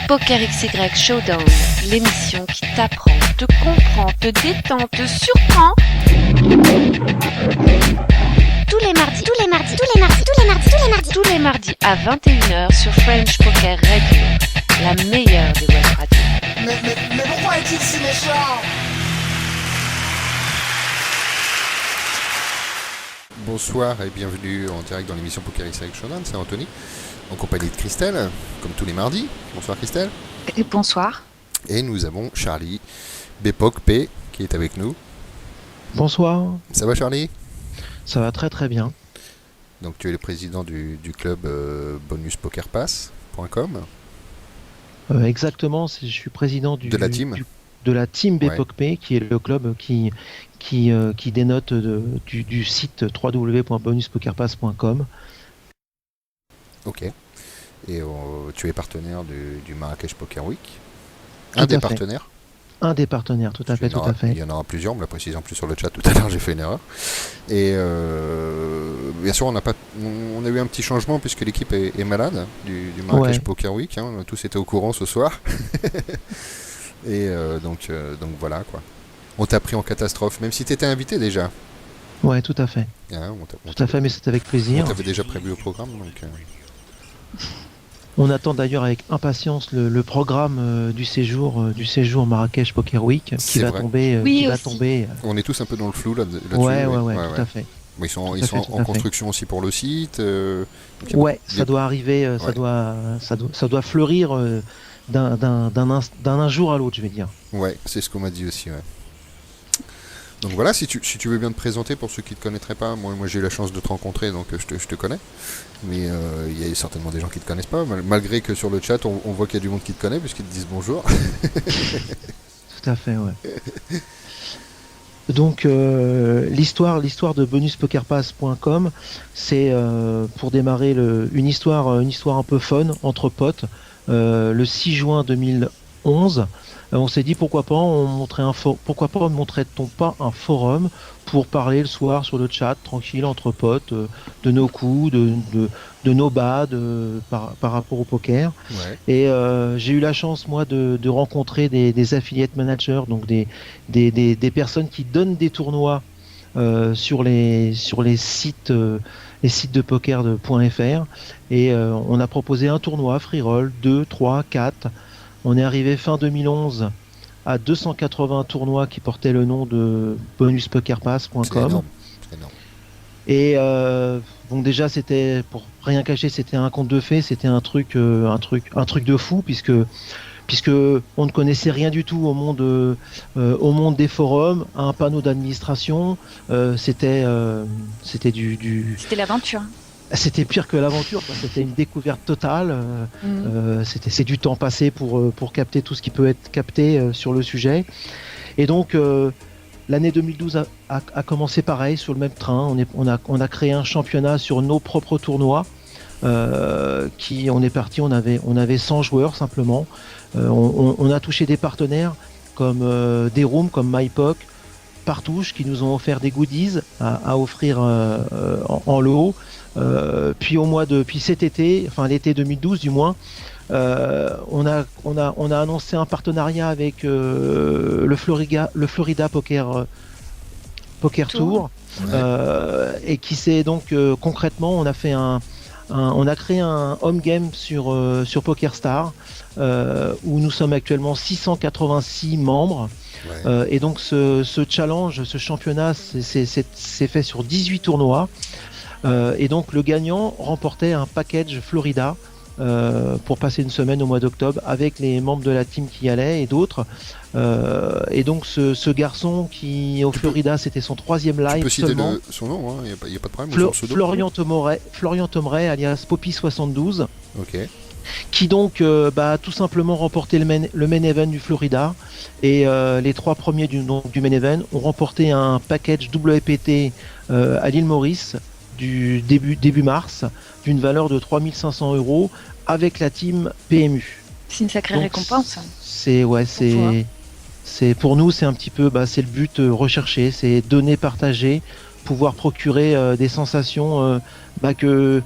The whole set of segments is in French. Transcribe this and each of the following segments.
Poker XY Showdown, l'émission qui t'apprend, te comprend, te détend, te surprend. Tous les mardis à 21h sur French Poker Radio, la meilleure des web radios. Mais pourquoi est-il si méchant ? Bonsoir et bienvenue en direct dans l'émission Poker XY Showdown, c'est Anthony, en compagnie de Christelle, comme tous les mardis. Bonsoir Christelle. Et bonsoir. Et nous avons Charlie, Bpoc P, qui est avec nous. Bonsoir. Ça va Charlie ? Ça va très très bien. Donc tu es le président du club bonuspokerpass.com. Exactement, je suis président de la team. De la team Ouais. Bpoc P, qui est le club qui dénote du site www.bonuspokerpass.com. Ok. Et tu es partenaire du Marrakech Poker Week. Tout Un des à fait. partenaires. Un des partenaires, tout à fait. Il y en aura plusieurs, on me l'a précisé en plus sur le chat tout à l'heure, j'ai fait une erreur. Et bien sûr, on a eu un petit changement puisque l'équipe est malade du Marrakech Poker Week. Hein, on a tous été au courant ce soir. Et donc voilà quoi. On t'a pris en catastrophe, même si tu étais invité déjà. Ouais, tout à fait. Hein, Tout à fait, mais c'est avec plaisir. On t'avait déjà prévu au programme. Donc, On attend d'ailleurs avec impatience le programme du séjour Marrakech Poker Week qui va tomber. On est tous un peu dans le flou là-dessus. Ouais, tout à fait. Ils sont en construction aussi pour le site. Ça doit arriver, ça doit fleurir d'un jour à l'autre, je vais dire. Ouais, c'est ce qu'on m'a dit aussi. Ouais. Donc voilà, si tu veux bien te présenter pour ceux qui ne te connaîtraient pas, moi j'ai eu la chance de te rencontrer, donc je te connais. Mais il y a certainement des gens qui ne te connaissent pas, malgré que sur le chat on voit qu'il y a du monde qui te connaît puisqu'ils te disent bonjour. Tout à fait, ouais. Donc l'histoire de bonuspokerpass.com, c'est pour démarrer une histoire un peu fun entre potes. Le 6 juin 2011, on s'est dit pourquoi pas ne montrait-on pas un forum pour parler le soir sur le chat tranquille entre potes de nos coups, de nos bas par rapport au poker. Ouais. Et j'ai eu la chance moi de rencontrer des affiliate managers, donc des personnes qui donnent des tournois sur les sites de poker de .fr, et on a proposé un tournoi free roll 2, 3, 4. On est arrivé fin 2011 à 280 tournois qui portaient le nom de bonuspokerpass.com. C'est énorme. Et donc déjà c'était, pour rien cacher, c'était un conte de fées, c'était un truc de fou puisque on ne connaissait rien du tout au monde des forums, un panneau d'administration, c'était l'aventure. C'était pire que l'aventure, c'était une découverte totale. C'est du temps passé pour capter tout ce qui peut être capté sur le sujet. Et donc l'année 2012 a commencé pareil, sur le même train. On a créé un championnat sur nos propres tournois. On est parti, on avait 100 joueurs simplement. On a touché des partenaires comme des rooms comme MyPoc, Partouche, qui nous ont offert des goodies à offrir en lot. Puis cet été, enfin l'été 2012 du moins, on a annoncé un partenariat avec le Florida Poker Tour, et qui s'est donc concrètement, on a créé un home game sur PokerStar, où nous sommes actuellement 686 membres. Ouais. Et donc ce challenge, ce championnat, c'est fait sur 18 tournois. Et donc le gagnant remportait un package Florida pour passer une semaine au mois d'octobre avec les membres de la team qui y allaient et d'autres. Et donc ce garçon qui au Florida, c'était son 3e live. Tu peux citer seulement. son nom, il n'y a pas de problème. Florian Tomray, alias Poppy72. Ok. Qui donc tout simplement remporté le main event du Florida, et les 3 premiers du main event ont remporté un package WPT à l'île Maurice du début mars d'une valeur de 3500 € avec la team PMU. C'est une sacrée récompense. C'est pour nous, c'est un petit peu c'est le but recherché, c'est donner, partager, pouvoir procurer des sensations que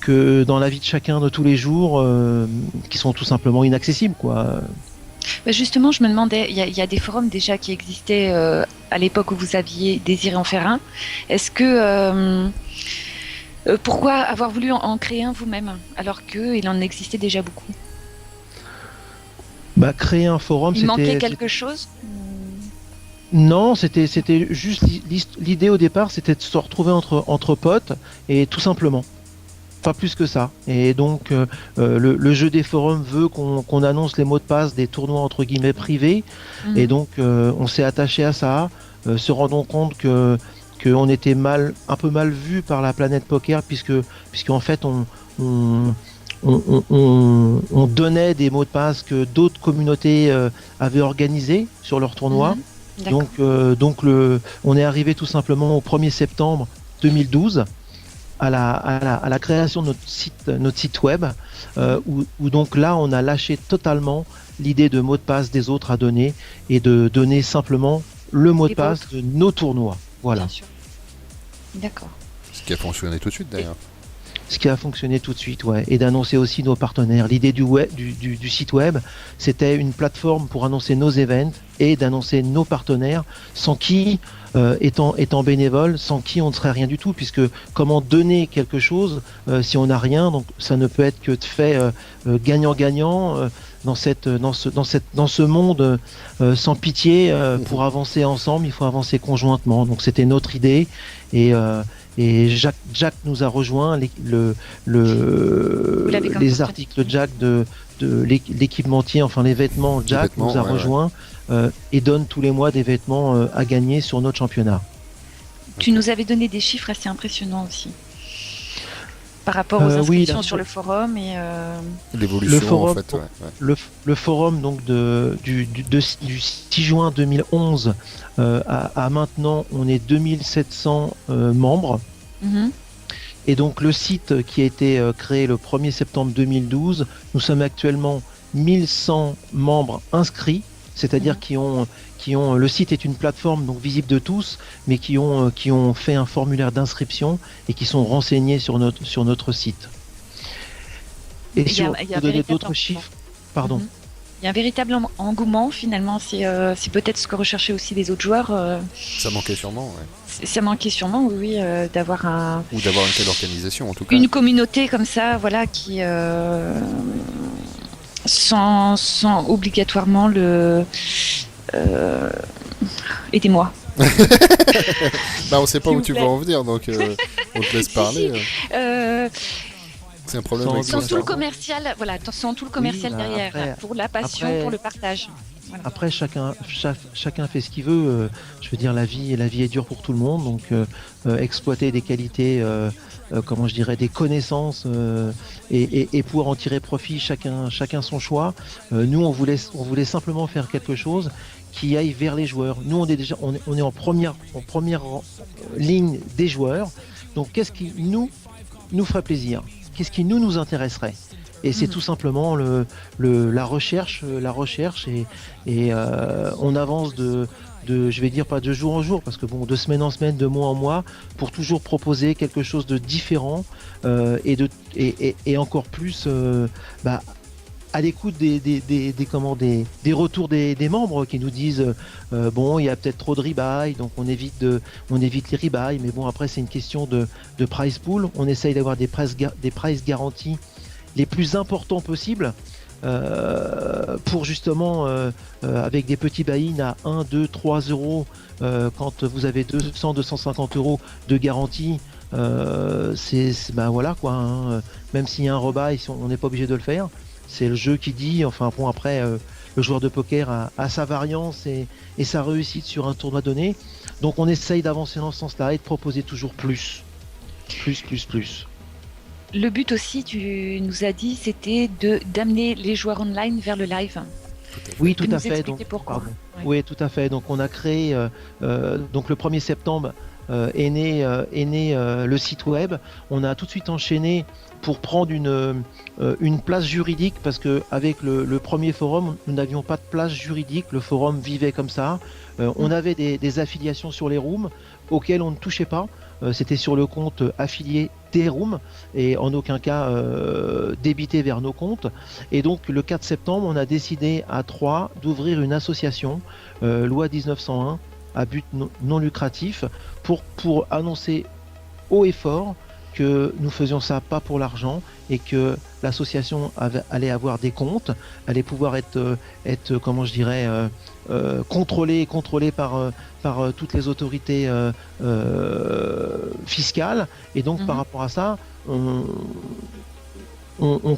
que dans la vie de chacun de tous les jours, qui sont tout simplement inaccessibles, quoi. Justement, je me demandais, il y a des forums déjà qui existaient à l'époque où vous aviez désiré en faire un. Est-ce que pourquoi avoir voulu en créer un vous-même alors qu'il en existait déjà beaucoup? Créer un forum, il manquait quelque chose? Non, c'était juste l'idée au départ, c'était de se retrouver entre potes et tout simplement. Pas plus que ça. Et donc le jeu des forums veut qu'on annonce les mots de passe des tournois entre guillemets privés. Et donc on s'est attaché à ça, se rendant compte qu'on était un peu mal vu par la planète poker puisqu'en fait on donnait des mots de passe que d'autres communautés avaient organisés sur leurs tournois. Donc on est arrivé tout simplement au 1er septembre 2012 à la création de notre site web où donc là on a lâché totalement l'idée de mot de passe des autres à donner et de donner simplement le mot de passe de nos tournois. Voilà. Bien sûr. D'accord. Ce qui a fonctionné tout de suite d'ailleurs. Ce qui a fonctionné tout de suite, ouais, et d'annoncer aussi nos partenaires. L'idée du site web, c'était une plateforme pour annoncer nos events et d'annoncer nos partenaires, sans qui, étant bénévole, sans qui on ne serait rien du tout, puisque comment donner quelque chose si on n'a rien, donc ça ne peut être que de fait gagnant-gagnant dans ce monde sans pitié. Pour avancer ensemble, il faut avancer conjointement. Donc c'était notre idée et Jack nous a rejoint, les articles Jack de l'équipementier, enfin les vêtements, Jack nous a rejoint et donne tous les mois des vêtements à gagner sur notre championnat. Tu nous avais donné des chiffres assez impressionnants aussi par rapport aux inscriptions sur le forum et l'évolution. Le forum, en fait, le forum donc du 6 juin 2011 à maintenant, on est 2700 membres. Et donc le site qui a été créé le 1er septembre 2012, nous sommes actuellement 1100 membres inscrits, c'est-à-dire qui ont le site est une plateforme donc visible de tous, mais qui ont fait un formulaire d'inscription et qui sont renseignés sur notre site. Et si on peut donner d'autres chiffres, pardon. Il y a un véritable engouement finalement, c'est peut-être ce que recherchaient aussi les autres joueurs. Ça manquait sûrement, ouais. Ça manquait sûrement, oui, d'avoir ou d'avoir une telle organisation en tout cas. Une communauté comme ça, voilà, qui sans obligatoirement le aidez-moi. On sait pas où tu vas en venir, donc on te laisse parler. C'est un problème sans tout le commercial, voilà, sans tout le commercial derrière, après, pour la passion, pour le partage. Voilà. Après, chacun fait ce qu'il veut. Je veux dire, la vie est dure pour tout le monde, donc exploiter des qualités, comment je dirais, des connaissances et pouvoir en tirer profit, chacun son choix. Nous, on voulait simplement faire quelque chose qui aille vers les joueurs. Nous, on est en première ligne des joueurs. Donc, qu'est-ce qui nous ferait plaisir? Qu'est-ce qui nous intéresserait? Et c'est tout simplement la recherche et on avance de je vais dire pas de jour en jour, parce que bon, de semaine en semaine, de mois en mois, pour toujours proposer quelque chose de différent et encore plus à l'écoute des retours des membres qui nous disent bon, il y a peut-être trop de rebuy, donc on évite les rebuy, mais bon, après c'est une question de price pool. On essaye d'avoir des price garanties les plus importants possibles pour justement avec des petits buy-in à 1, 2, 3 euros quand vous avez 200, 250 euros de garantie. Voilà quoi, hein. Même s'il y a un rebuy, on n'est pas obligé de le faire. C'est le jeu qui dit, enfin bon, après le joueur de poker a sa variance et sa réussite sur un tournoi donné. Donc on essaye d'avancer dans ce sens-là et de proposer toujours plus. Le but aussi, tu nous as dit, c'était d'amener les joueurs online vers le live. Oui, tout à fait. Donc, pourquoi. Ouais. Oui, tout à fait. Donc on a créé, donc le 1er septembre est né le site web. On a tout de suite enchaîné pour prendre une place juridique, parce que avec le premier forum, nous n'avions pas de place juridique. Le forum vivait comme ça. On avait des affiliations sur les rooms auxquelles on ne touchait pas. c'était sur le compte affilié T-Room et en aucun cas débité vers nos comptes. Et donc le 4 septembre, on a décidé à 3 d'ouvrir une association, loi 1901, à but non lucratif, pour annoncer haut et fort que nous faisions ça pas pour l'argent et que l'association allait avoir des comptes, allait pouvoir être comment je dirais, contrôlée par toutes les autorités fiscales. Et donc par rapport à ça, on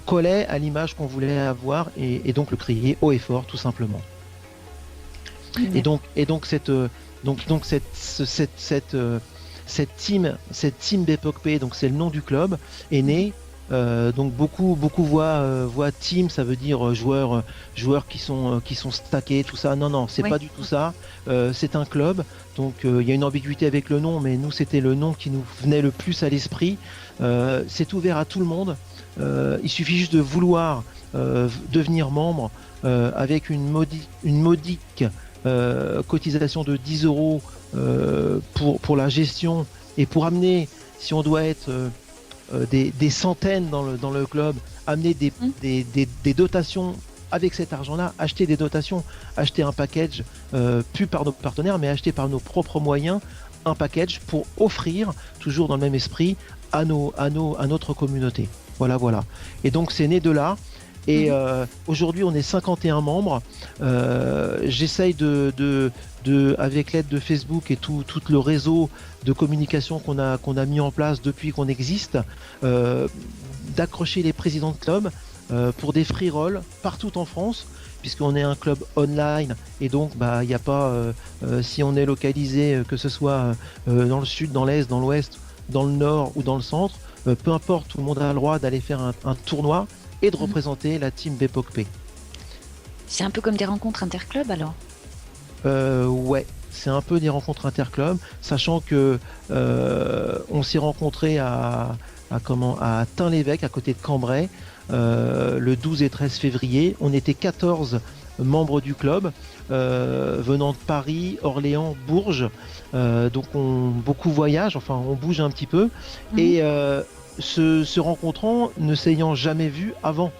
collait à l'image qu'on voulait avoir et donc le crier haut et fort tout simplement. Et donc cette team BPOCP, donc c'est le nom du club, est née. Donc beaucoup voient team, ça veut dire joueurs qui sont stackés, tout ça. Non, c'est pas du tout ça. C'est un club, donc il y a une ambiguïté avec le nom, mais nous c'était le nom qui nous venait le plus à l'esprit. C'est ouvert à tout le monde. Il suffit juste de vouloir devenir membre avec une modique cotisation de 10 € pour la gestion et pour amener, si on doit être des centaines dans le club, amener des dotations avec cet argent-là, acheter des dotations, acheter un package, plus par nos partenaires, mais acheter par nos propres moyens un package pour offrir, toujours dans le même esprit, à notre communauté. Voilà. Et donc c'est né de là. Et aujourd'hui, on est 51 membres. J'essaye avec l'aide de Facebook et tout le réseau de communication qu'on a mis en place depuis qu'on existe, d'accrocher les présidents de club pour des free rolls partout en France, puisqu'on est un club online et donc il n'y a pas, si on est localisé, que ce soit dans le sud, dans l'est, dans l'ouest, dans le nord ou dans le centre, peu importe, tout le monde a le droit d'aller faire un tournoi et de représenter la team BPOCP. C'est un peu comme des rencontres interclubs alors? Ouais, c'est un peu des rencontres interclubs, sachant que on s'est rencontrés à Tain-l'Évêque, à côté de Cambrai, le 12 et 13 février. On était 14 membres du club, venant de Paris, Orléans, Bourges. Donc beaucoup voyagent, enfin on bouge un petit peu. Et se rencontrant, ne s'ayant jamais vu avant.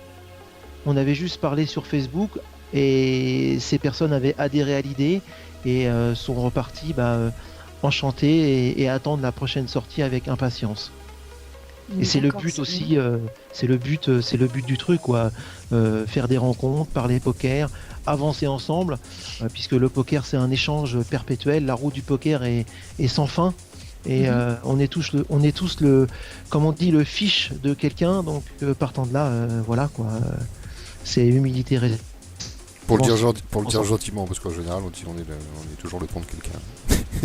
On avait juste parlé sur Facebook et ces personnes avaient adhéré à l'idée et sont reparties enchantés et attendent la prochaine sortie avec impatience. Et c'est le but aussi, c'est le but du truc, quoi. Faire des rencontres, parler poker, avancer ensemble, puisque le poker c'est un échange perpétuel, la roue du poker est sans fin. Et on est tous le, comme on dit, le fiche de quelqu'un, donc partant de là, voilà quoi. C'est humilité. Pour le dire gentiment, parce qu'en général on est toujours le pont de quelqu'un.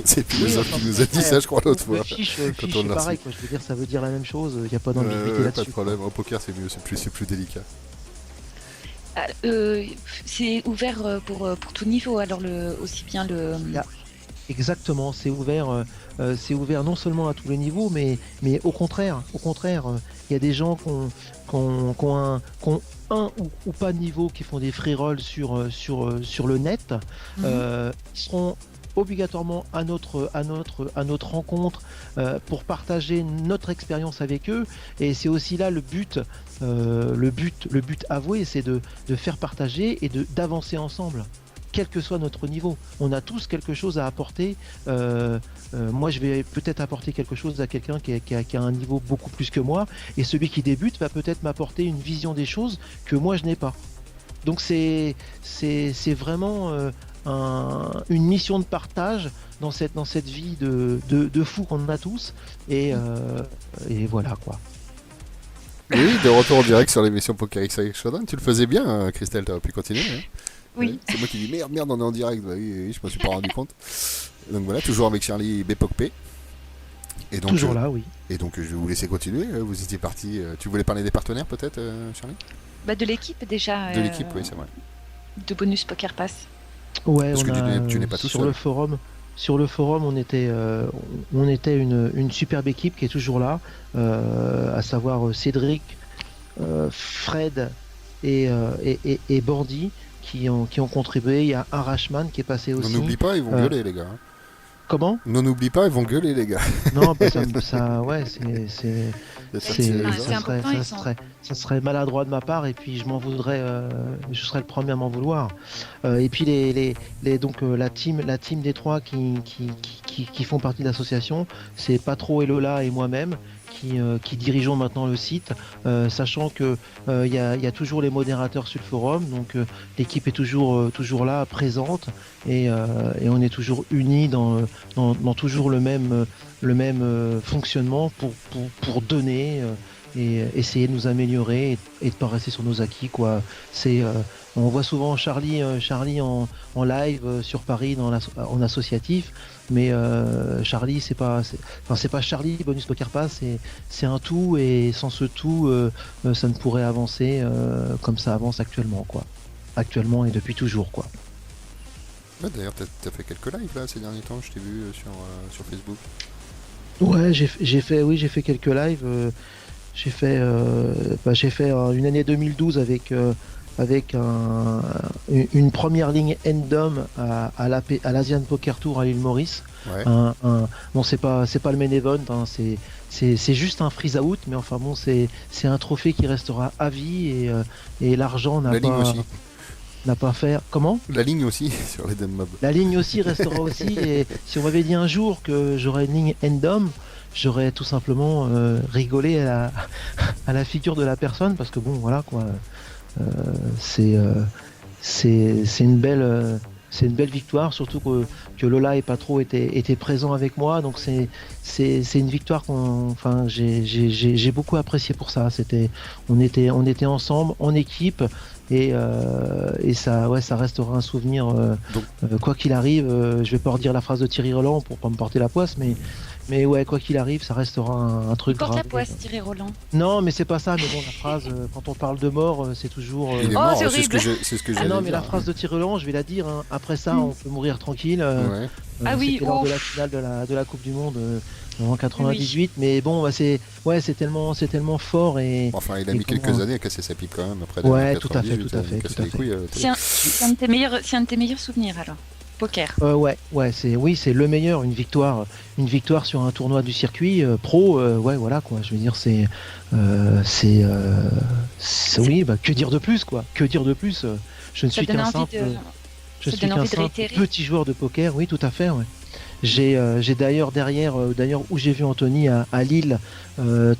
C'est philosophe qui nous a dit ça, je crois, l'autre fois. Le fiche c'est pareil, quoi. Je veux dire, ça veut dire la même chose. Il n'y a pas d'ambiguïté là-dessus. Pas de problème. Au poker, c'est mieux, c'est plus délicat. C'est ouvert pour tout niveau, alors aussi bien le. Exactement, c'est ouvert non seulement à tous les niveaux, mais au contraire, il y a des gens qui ont un ou pas de niveau, qui font des free rolls sur le net, qui seront obligatoirement à notre rencontre pour partager notre expérience avec eux. Et c'est aussi là le but avoué, c'est de faire partager et d'avancer ensemble, quel que soit notre niveau. On a tous quelque chose à apporter. Moi, je vais peut-être apporter quelque chose à quelqu'un qui a un niveau beaucoup plus que moi, et celui qui débute va peut-être m'apporter une vision des choses que moi je n'ai pas. Donc c'est vraiment une mission de partage dans cette vie de fou qu'on a tous, et voilà quoi. Oui, de retour en direct sur l'émission Poker X Showdown. Tu le faisais bien, hein, Christelle, t'aurais pu continuer. Hein. Oui. C'est moi qui dis merde, on est en direct. Bah, oui, je me suis pas rendu compte. Donc voilà, toujours avec Charlie BPOCP. Et donc, toujours là, oui. Et donc je vais vous laisser continuer. Vous étiez parti. Tu voulais parler des partenaires peut-être, Charlie? De l'équipe déjà. De l'équipe, oui, c'est vrai. De Bonus Poker Pass. Ouais, parce que tu n'es pas tout sur seul. Sur le forum, on était une superbe équipe qui est toujours là, à savoir Cédric, Fred et Bandy qui ont contribué. Il y a Arashman qui est passé aussi. On n'oublie pas, ils vont gueuler les gars. Comment ? N'oublie pas, ils vont gueuler, les gars. Non, bah ouais, ça serait maladroit de ma part, et puis je m'en voudrais, je serais le premier à m'en vouloir. Et puis donc la team des trois qui font partie de l'association, c'est Patro et Lola et moi-même qui dirigeons maintenant le site, sachant que il y a toujours les modérateurs sur le forum, donc l'équipe est toujours là, présente, et on est toujours unis dans toujours le même fonctionnement pour donner et essayer de nous améliorer et de pas rester sur nos acquis, quoi. On voit souvent Charlie en live sur Paris en associatif, mais Charlie c'est pas Charlie Bonus Poker Pass, c'est un tout, et sans ce tout ça ne pourrait avancer comme ça avance actuellement, quoi. Actuellement et depuis toujours, quoi. Ouais, d'ailleurs t'as fait quelques lives là ces derniers temps, je t'ai vu sur Facebook. Ouais, j'ai fait quelques lives. J'ai fait une année 2012 avec une première ligne Endom à l'Asian Poker Tour à l'île Maurice. Ouais. Bon, c'est pas le main event, hein, c'est juste un freeze out, mais enfin bon, c'est un trophée qui restera à vie, et l'argent n'a pas fait. Comment ? La ligne aussi sur les Dem Mob. La ligne aussi restera aussi, et si on m'avait dit un jour que j'aurais une ligne Endom, j'aurais tout simplement rigolé à la figure de la personne, parce que bon, voilà, quoi. C'est une belle victoire, surtout que Lola et Patro étaient présents avec moi, donc c'est une victoire j'ai beaucoup apprécié pour ça. On était ensemble en équipe, et ça restera un souvenir, quoi qu'il arrive. Je vais pas redire la phrase de Thierry Roland pour pas me porter la poisse, mais ouais, quoi qu'il arrive, ça restera un truc grave. Porte la poisse, Thierry Roland. Non, mais c'est pas ça. Mais bon, la phrase, quand on parle de mort, c'est toujours. Il est mort, c'est horrible. c'est ce que j'ai. Ah non, mais la phrase de Thierry Roland, je vais la dire. Hein. Après ça, on peut mourir tranquille. Ouais. C'était lors de la finale de la Coupe du Monde en 98. Oui. Mais bon, c'est tellement fort, et. Enfin, il a mis quelques années à casser sa pipe quand même après. Ouais, tout à fait. C'est un de tes meilleurs souvenirs alors. Poker. Ouais, c'est le meilleur, une victoire sur un tournoi du circuit pro, ouais, voilà, quoi. Je veux dire, oui, bah, que dire de plus, quoi. Que dire de plus Je ne suis qu'un simple petit joueur de poker, oui, tout à fait, ouais. J'ai d'ailleurs où j'ai vu Anthony à Lille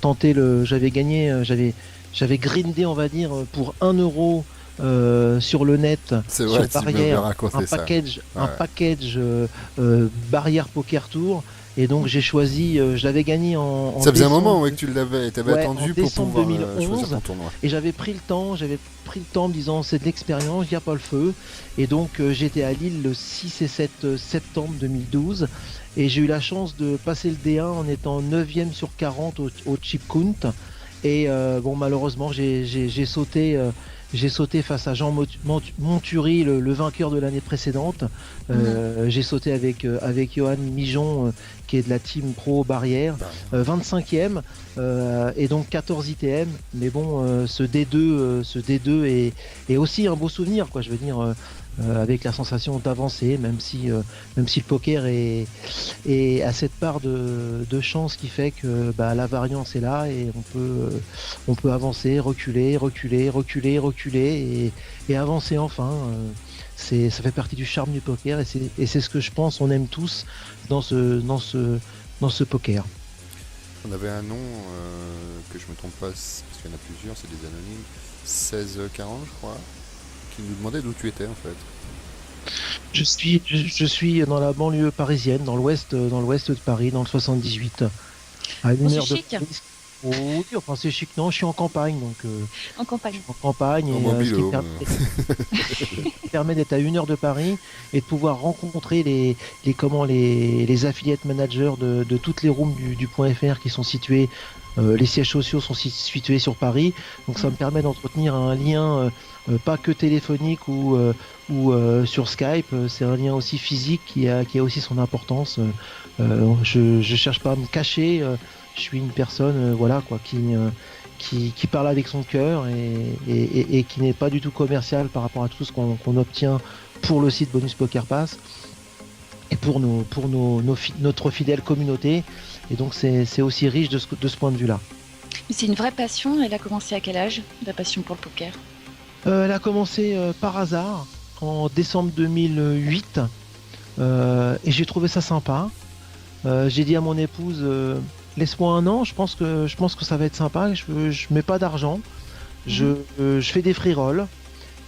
tenter j'avais grindé, on va dire, pour 1 euro sur le net, c'est sur vrai, Barrière, un package Barrière Poker Tour, et donc j'ai choisi, je l'avais gagné en ça faisait un moment que tu l'avais attendu pour pouvoir 2011, choisir ton tournoi. Et j'avais pris le temps en me disant c'est de l'expérience, il n'y a pas le feu, et donc j'étais à Lille le 6 et 7 septembre 2012, et j'ai eu la chance de passer le D1 en étant 9ème sur 40 au chip count, et bon, malheureusement j'ai sauté face à Jean Montury, le vainqueur de l'année précédente. J'ai sauté avec Johan Mijon, qui est de la team pro Barrière, 25e, et donc 14 ITM. Mais bon, ce D2 est aussi un beau souvenir, quoi. Je veux dire, avec la sensation d'avancer, même si le poker a cette part de chance qui fait que la variance est là, et on peut avancer, reculer et avancer enfin. Ça fait partie du charme du poker, et c'est ce que je pense on aime tous dans ce poker. On avait un nom, que je me trompe pas, parce qu'il y en a plusieurs, c'est des anonymes, 1640 je crois, qui nous demandait d'où tu étais en fait. Je suis dans la banlieue parisienne, dans l'ouest de Paris, dans le 78. À une heure de Paris. Oui, enfin c'est chic. Non, je suis en campagne, donc. En campagne. En campagne, ce qui permet d'être à 1 heure de Paris et de pouvoir rencontrer les affiliate managers de toutes les rooms du .fr qui sont situés. Les sièges sociaux sont situés sur Paris, donc ça me permet d'entretenir un lien pas que téléphonique ou sur Skype. C'est un lien aussi physique qui a aussi son importance. Je cherche pas à me cacher. Je suis une personne, voilà, quoi, qui parle avec son cœur et qui n'est pas du tout commercial par rapport à tout ce qu'on obtient pour le site Bonus Poker Pass. et pour notre fidèle communauté. Et donc c'est aussi riche de ce point de vue-là. C'est une vraie passion. Elle a commencé à quel âge, la passion pour le poker? Elle a commencé par hasard en décembre 2008 et j'ai trouvé ça sympa. J'ai dit à mon épouse laisse-moi un an, je pense que ça va être sympa. Je mets pas d'argent, je fais des free rolls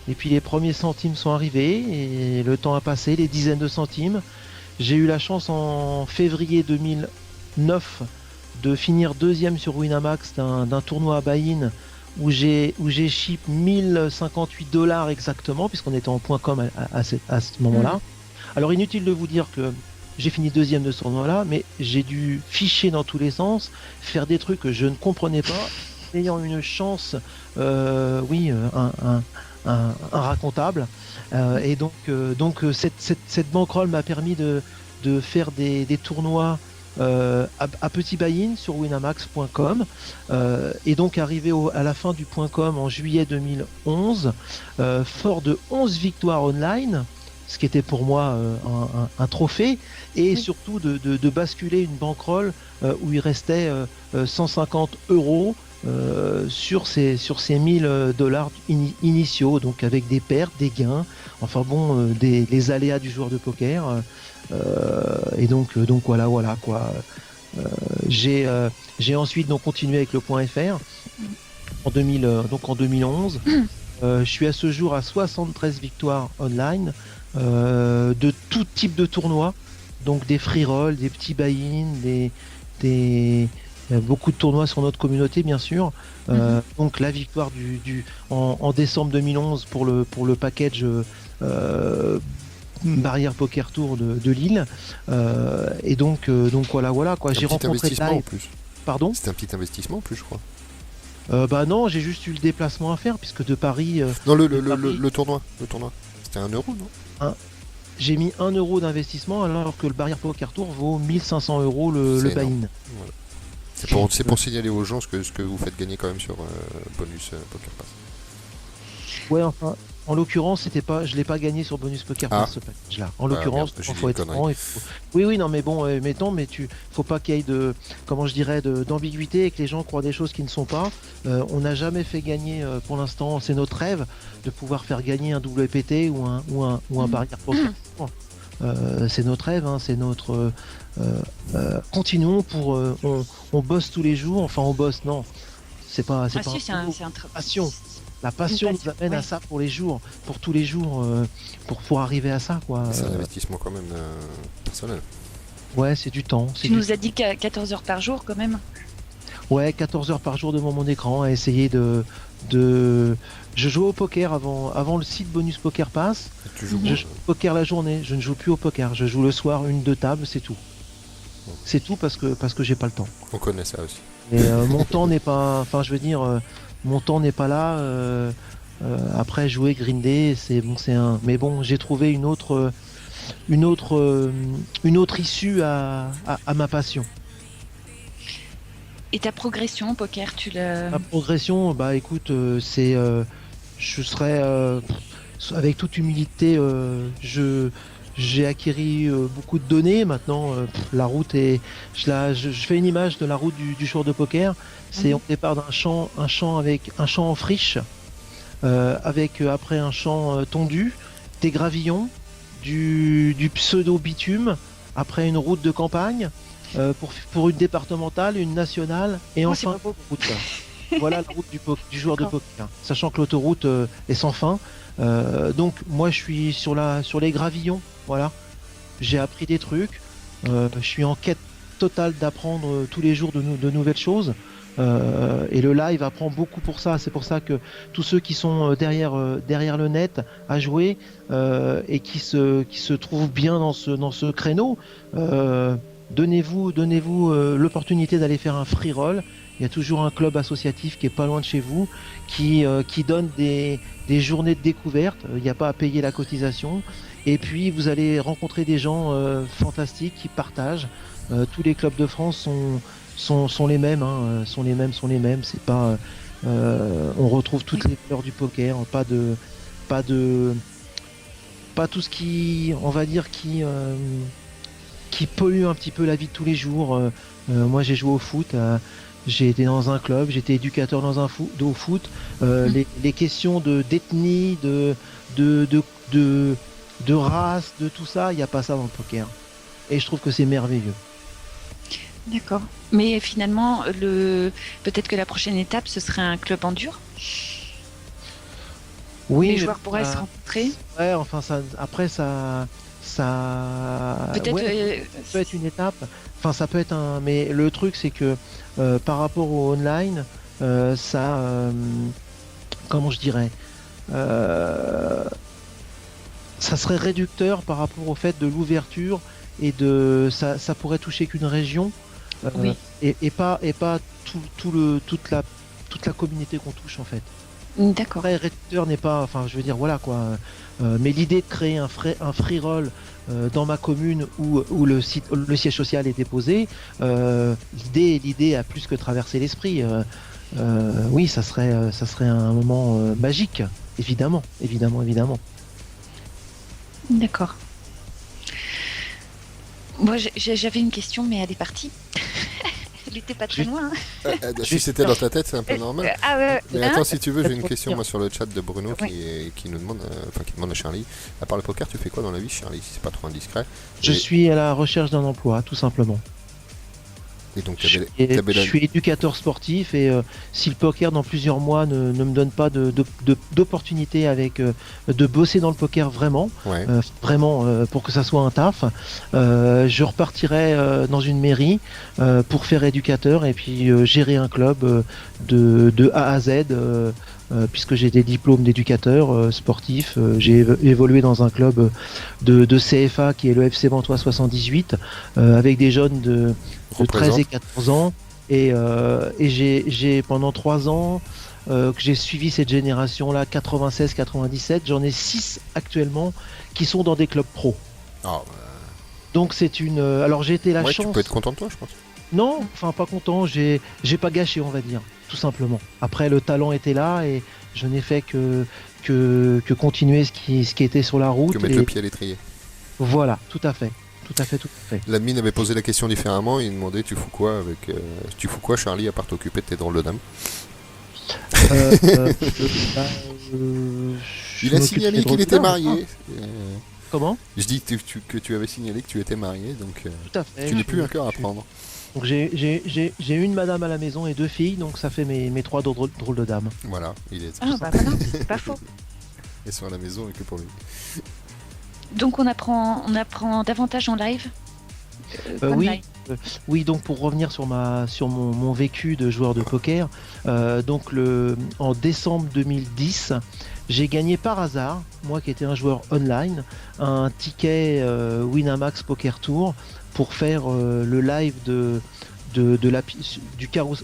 et puis les premiers centimes sont arrivés et le temps a passé, les dizaines de centimes. J'ai eu la chance en février 2009 de finir deuxième sur Winamax d'un tournoi à buy-in où j'ai chip $1058 exactement, puisqu'on était en .com à ce moment-là. Alors inutile de vous dire que j'ai fini deuxième de ce tournoi-là, mais j'ai dû ficher dans tous les sens, faire des trucs que je ne comprenais pas, ayant une chance, un racontable. Et donc cette bankroll m'a permis de faire des tournois à petit buy-in sur winamax.com et donc arrivé à la fin du .com en juillet 2011 fort de 11 victoires online, ce qui était pour moi un trophée, et surtout de basculer une bankroll où il restait 150 € sur ces $1000 initiaux, donc avec des pertes, des gains, enfin bon, les aléas du joueur de poker. Et donc voilà quoi. J'ai ensuite donc continué avec le .fr en 2011. Je suis à ce jour à 73 victoires online de tout type de tournois, donc des free rolls, des petits buy-in, beaucoup de tournois sur notre communauté bien sûr. Donc la victoire en décembre 2011 pour le package Barrière Poker Tour de Lille, et donc voilà quoi. J'ai rencontré investissement en plus. Pardon ? C'était un petit investissement en plus, je crois. Bah non, j'ai juste eu le déplacement à faire puisque de Paris. Non, le tournoi, c'était 1 €, non ? J'ai mis 1 € d'investissement alors que le Barrière Poker Tour vaut 1500 € le buy-in. Voilà. C'est pour signaler aux gens ce que vous faites gagner quand même sur Bonus Poker Pass. Ouais, enfin, en l'occurrence, je l'ai pas gagné sur Bonus Poker Pass ce package-là. En l'occurrence, il faut être franc. Oui, non, mais bon, faut pas qu'il y ait d'ambiguïté et que les gens croient des choses qui ne sont pas. On n'a jamais fait gagner, pour l'instant, c'est notre rêve de pouvoir faire gagner un WPT ou un Barrière Poker. C'est notre rêve, hein, c'est notre. Continuons on bosse tous les jours. Enfin, on bosse, non. C'est pas. C'est un passion. La passion nous amène à ça pour tous les jours, pour arriver à ça, quoi. C'est un investissement quand même personnel. Ouais, c'est du temps. Tu nous as dit qu'à 14 heures par jour, quand même. Ouais, 14 heures par jour devant mon écran à essayer de... Je joue au poker avant le site Bonus Poker Pass. Je joue au poker la journée, je ne joue plus au poker. Je joue le soir 1-2 tables, c'est tout. C'est tout parce que j'ai pas le temps. On connaît ça aussi. Et mon temps n'est pas... Enfin, je veux dire... Mon temps n'est pas là. Après jouer Green Day, mais bon, j'ai trouvé une autre issue à ma passion. Et ta progression au poker, tu l'as... Ma progression, bah écoute, je serais avec toute humilité, j'ai acquis beaucoup de données. Maintenant, la route est... Je fais une image de la route du joueur de poker. On départ d'un champ avec un champ en friche, avec après un champ tondu, des gravillons, du pseudo bitume, après une route de campagne, pour une départementale, une nationale, et enfin une route. Voilà la route du joueur de poker, sachant que l'autoroute est sans fin. Donc moi je suis sur les gravillons, voilà. J'ai appris des trucs, je suis en quête totale d'apprendre tous les jours de nouvelles choses. Et le live apprend beaucoup pour ça. C'est pour ça que tous ceux qui sont derrière le net à jouer et qui se trouvent bien dans ce créneau, donnez-vous l'opportunité d'aller faire un free roll. Il y a toujours un club associatif qui est pas loin de chez vous, qui donne des journées de découverte. Il n'y a pas à payer la cotisation. Et puis vous allez rencontrer des gens fantastiques qui partagent. Tous les clubs de France sont les mêmes, hein, sont les mêmes. C'est pas, on retrouve toutes les couleurs du poker, pas tout ce qui, on va dire, qui qui polluent un petit peu la vie de tous les jours. Moi j'ai joué au foot, j'ai été dans un club, j'étais éducateur dans un au foot. Les questions d'ethnie, de race, de tout ça, il n'y a pas ça dans le poker. Et je trouve que c'est merveilleux. D'accord. Mais finalement, peut-être que la prochaine étape, ce serait un club en dur. Oui, les joueurs pourraient se rencontrer. Ouais, enfin, après, ça peut-être ça peut être une étape. Enfin, ça peut être un. Mais le truc, c'est que par rapport au online, comment je dirais, ça serait réducteur par rapport au fait de l'ouverture et ça pourrait toucher qu'une région. Oui. Et pas toute la communauté qu'on touche en fait. D'accord. Après, réducteur n'est pas, enfin je veux dire voilà quoi. Mais l'idée de créer un free roll dans ma commune où le siège social est déposé, l'idée a plus que traversé l'esprit. Oui, ça serait un moment magique, évidemment. D'accord. Moi, j'avais une question, mais elle est partie. Elle était pas très loin. Si c'était dans ta tête, c'est un peu normal. Mais attends, si tu veux, j'ai une question moi sur le chat de Bruno qui nous demande, qui demande à Charlie. À part le poker, tu fais quoi dans la vie, Charlie, si c'est pas trop indiscret? Je suis à la recherche d'un emploi, tout simplement. Et donc, je suis éducateur sportif et si le poker dans plusieurs mois ne me donne pas d'opportunité de bosser dans le poker vraiment, pour que ça soit un taf, je repartirai dans une mairie pour faire éducateur et puis gérer un club de A à Z. Puisque j'ai des diplômes d'éducateur sportif, j'ai évolué dans un club de CFA qui est le FC Ventois 78 avec des jeunes de 13 et 14 ans et j'ai pendant 3 ans que j'ai suivi cette génération là 96-97, j'en ai 6 actuellement qui sont dans des clubs pro. Donc c'est une alors j'ai été la chance. Tu peux être content de toi, je pense. Non, enfin pas content, j'ai pas gâché, on va dire, tout simplement. Après le talent était là et je n'ai fait que continuer ce qui était sur la route. Que mettre le pied à l'étrier. Voilà, tout à fait. L'admin avait posé la question différemment, il demandait tu fous quoi Charlie à part t'occuper de tes drôles de dames? Il a signalé qu'il était marié. Comment? Je dis que tu avais signalé que tu étais marié, donc tout à fait, tu n'es plus un cœur à prendre. Donc j'ai une madame à la maison et 2 filles, donc ça fait mes 3 drôles de dames. Voilà, il est. Ah bah voilà, c'est pas faux. Elles sont à la maison et que pour lui. Donc on apprend davantage en live. Oui, donc pour revenir sur mon vécu de joueur de poker, en décembre 2010, j'ai gagné par hasard, moi qui étais un joueur online, un ticket Winamax Poker Tour pour faire le live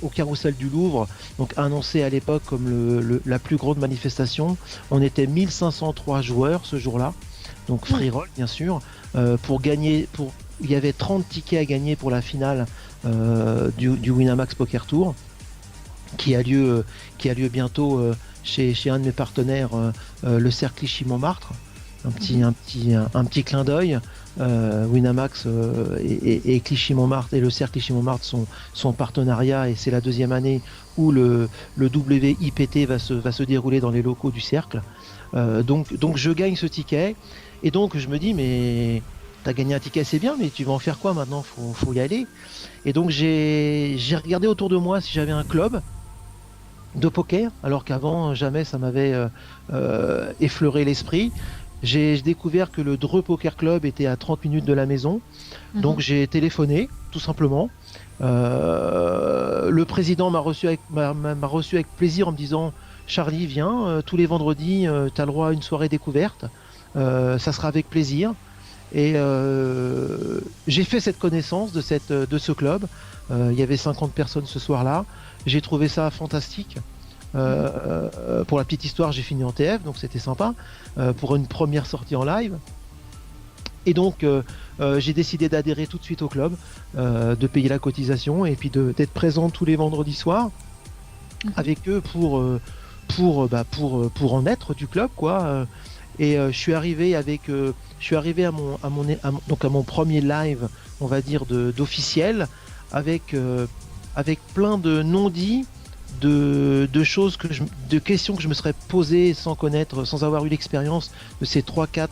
au carrousel du Louvre, donc annoncé à l'époque comme la plus grande manifestation. On était 1503 joueurs ce jour-là, donc free roll bien sûr, il y avait 30 tickets à gagner pour la finale du Winamax Poker Tour qui a lieu bientôt chez un de mes partenaires, le Cercle Clichy-Montmartre. Un petit clin d'œil. Winamax et Clichy-Montmartre et le Cercle Clichy-Montmartre sont en partenariat et c'est la 2e année où le WIPT va se dérouler dans les locaux du Cercle. Donc je gagne ce ticket et donc je me dis mais t'as gagné un ticket, c'est bien, mais tu vas en faire quoi maintenant? Faut y aller. Et donc j'ai regardé autour de moi si j'avais un club de poker, alors qu'avant jamais ça m'avait effleuré l'esprit. J'ai découvert que le Dreux Poker Club était à 30 minutes de la maison, donc j'ai téléphoné tout simplement. Le président m'a reçu avec plaisir en me disant Charlie, viens, tous les vendredis tu as le droit à une soirée découverte, ça sera avec plaisir. Et j'ai fait cette connaissance de ce club. Il y avait 50 personnes ce soir-là. J'ai trouvé ça fantastique. Pour la petite histoire, j'ai fini en TF, donc c'était sympa pour une première sortie en live. Et donc j'ai décidé d'adhérer tout de suite au club, de payer la cotisation et puis d'être présent tous les vendredis soirs avec eux pour en être du club, quoi. Et je suis arrivé à mon premier live, on va dire d'officiel, avec plein de non-dits, de choses de questions que je me serais posées sans connaître, sans avoir eu l'expérience de ces 3-4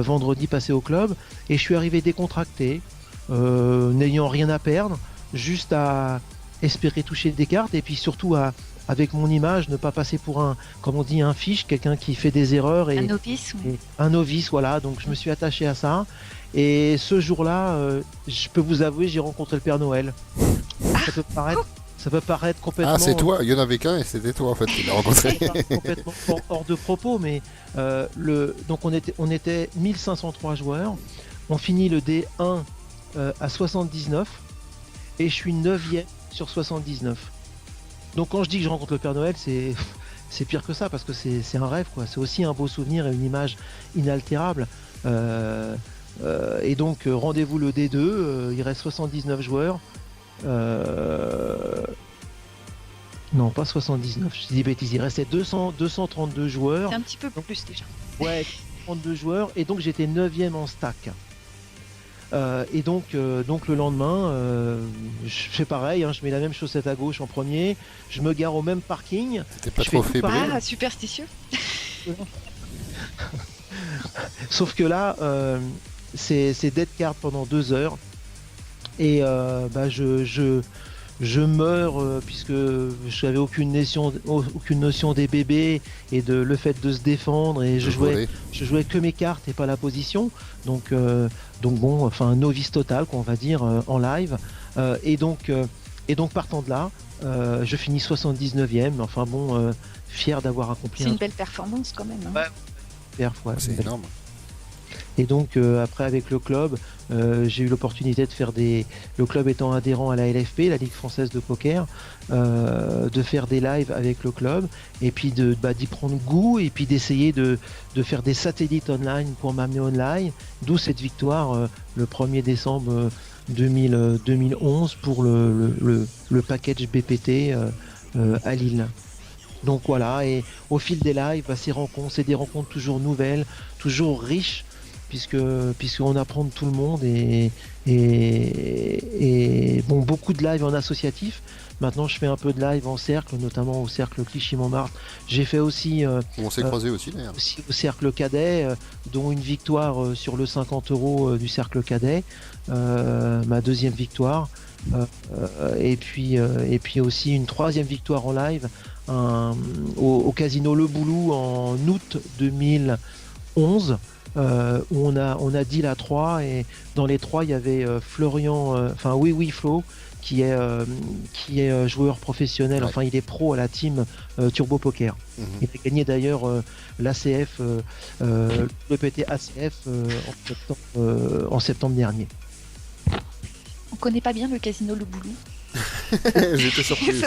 vendredis passés au club. Et je suis arrivé décontracté, n'ayant rien à perdre, juste à espérer toucher des cartes, et puis surtout avec mon image, ne pas passer pour comme on dit, un fiche, quelqu'un qui fait des erreurs. Un novice. Oui. Un novice, voilà. Donc je me suis attaché à ça. Et ce jour-là, je peux vous avouer, j'ai rencontré le Père Noël. Ça peut paraître complètement... Ah, c'est toi, il y en avait qu'un et c'était toi en fait qui l'as rencontré. Complètement hors de propos, mais donc on était 1503 joueurs. On finit le D1 à 79 et je suis 9e sur 79. Donc quand je dis que je rencontre le Père Noël, c'est pire que ça, parce que c'est un rêve, quoi. C'est aussi un beau souvenir et une image inaltérable. Et donc rendez-vous le D2, il reste 79 joueurs. Non, pas 79, je dis des bêtises, il restait 232 joueurs. C'est un petit peu plus déjà. Ouais, 32 joueurs, et donc j'étais 9e en stack. Et donc le lendemain, je fais pareil, hein, je mets la même chaussette à gauche en premier, je me gare au même parking. T'es pas trop fébrile. Ah, superstitieux. Sauf que là, c'est dead card pendant 2 heures. Et je meurs puisque je n'avais aucune notion des bébés et de le fait de se défendre, et je jouais que mes cartes et pas la position. Donc bon, enfin novice total, qu'on va dire, en live. Et donc partant de là, je finis 79e. Enfin bon, fier d'avoir accompli. C'est une belle performance quand même. Hein. Ouais, c'est énorme. Et donc après, avec le club, j'ai eu l'opportunité de faire le club étant adhérent à la LFP, la Ligue française de poker, de faire des lives avec le club, et puis d'y prendre goût, et puis d'essayer de faire des satellites online pour m'amener online, d'où cette victoire le 1er décembre 2011 pour le package BPT à Lille. Donc voilà, et au fil des lives, c'est des rencontres toujours nouvelles, toujours riches, puisqu'on apprend de tout le monde, et bon, beaucoup de live en associatif. Maintenant, je fais un peu de live en cercle, notamment au cercle Clichy-Montmartre. J'ai fait aussi... on s'est croisé aussi d'ailleurs. Aussi au cercle cadet, dont une victoire sur le 50 € du cercle cadet, ma deuxième victoire. Et puis aussi une troisième victoire en live au casino Le Boulou en août 2011. Où on a deal à 3, et dans les 3 il y avait Florian, Flo, qui est joueur professionnel, enfin il est pro à la team Turbo Poker. Il a gagné d'ailleurs l'ACF, le PT ACF en septembre dernier. On connaît pas bien le casino Le Boulou. J'étais surpris aussi.